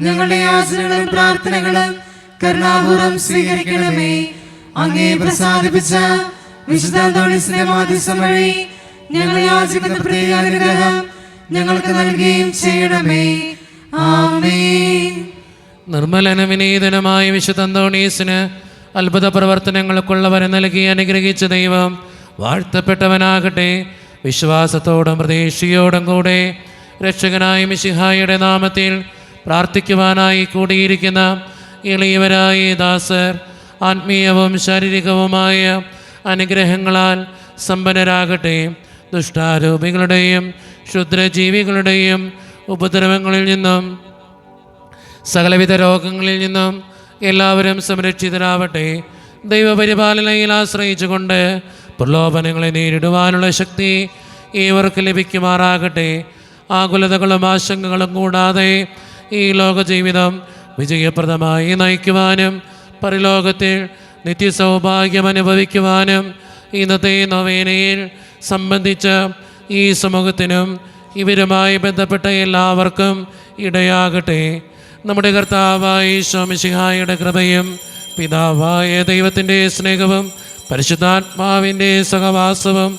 ഞങ്ങളുടെ യാചനകളും പ്രാർത്ഥനകളും കരുണാപൂർവ്വം സ്വീകരിക്കണമേ. അങ്ങേ പ്രസാദിപ്പിച്ച വിശുദ്ധ അന്തോണീസിന്റെ മാധ്യസ്ഥം വഴി ഞങ്ങൾ യാചിക്കുന്ന പ്രത്യേക അനുഗ്രഹം ഞങ്ങൾക്ക് നൽകുകയും ചെയ്യണമേ. ആമേൻ. നിർമ്മലന വിനീതനുമായ വിശുദ്ധ അന്തോണീസിന് അത്ഭുത പ്രവർത്തനങ്ങൾക്കുള്ള വരം നൽകി അനുഗ്രഹിച്ച ദൈവം വാഴ്ത്തപ്പെട്ടവനാകട്ടെ. വിശ്വാസത്തോടും പ്രതീക്ഷയോടും കൂടെ രക്ഷകനായ മിശിഹായുടെ നാമത്തിൽ പ്രാർത്ഥിക്കുവാനായി കൂടിയിരിക്കുന്ന എളിയവരായ ദാസർ ആത്മീയവും ശാരീരികവുമായ അനുഗ്രഹങ്ങളാൽ സമ്പന്നരാകട്ടെ. ദുഷ്ടാരൂപികളുടെയും ക്ഷുദ്രജീവികളുടെയും ഉപദ്രവങ്ങളിൽ നിന്നും സകലവിധ രോഗങ്ങളിൽ നിന്നും എല്ലാവരും സംരക്ഷിതരാവട്ടെ. ദൈവപരിപാലനയിൽ ആശ്രയിച്ചുകൊണ്ട് പ്രലോഭനങ്ങളെ നേരിടുവാനുള്ള ശക്തി ഏവർക്ക് ലഭിക്കുമാറാകട്ടെ. ആകുലതകളും ആശങ്കകളും കൂടാതെ ഈ ലോകജീവിതം വിജയപ്രദമായി നയിക്കുവാനും പരലോകത്തിൽ നിത്യസൗഭാഗ്യം അനുഭവിക്കുവാനും ഇന്നത്തെ നൊവേനയിൽ സംബന്ധിച്ച ഈ സമൂഹത്തിനും ഇവരുമായി ബന്ധപ്പെട്ട എല്ലാവർക്കും ഇടയാകട്ടെ. നമ്മുടെ കർത്താവായ ഈശോ മിശിഹായുടെ കൃപയും പിതാവായ ദൈവത്തിൻ്റെ സ്നേഹവും പരിശുദ്ധാത്മാവിൻ്റെ സഹവാസവും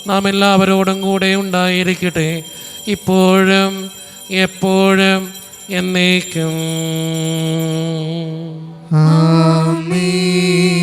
നാം എല്ലാവരോടും കൂടെ ഉണ്ടായിരിക്കട്ടെ, ഇപ്പോഴും എപ്പോഴും എന്നേക്കും. ആമേൻ.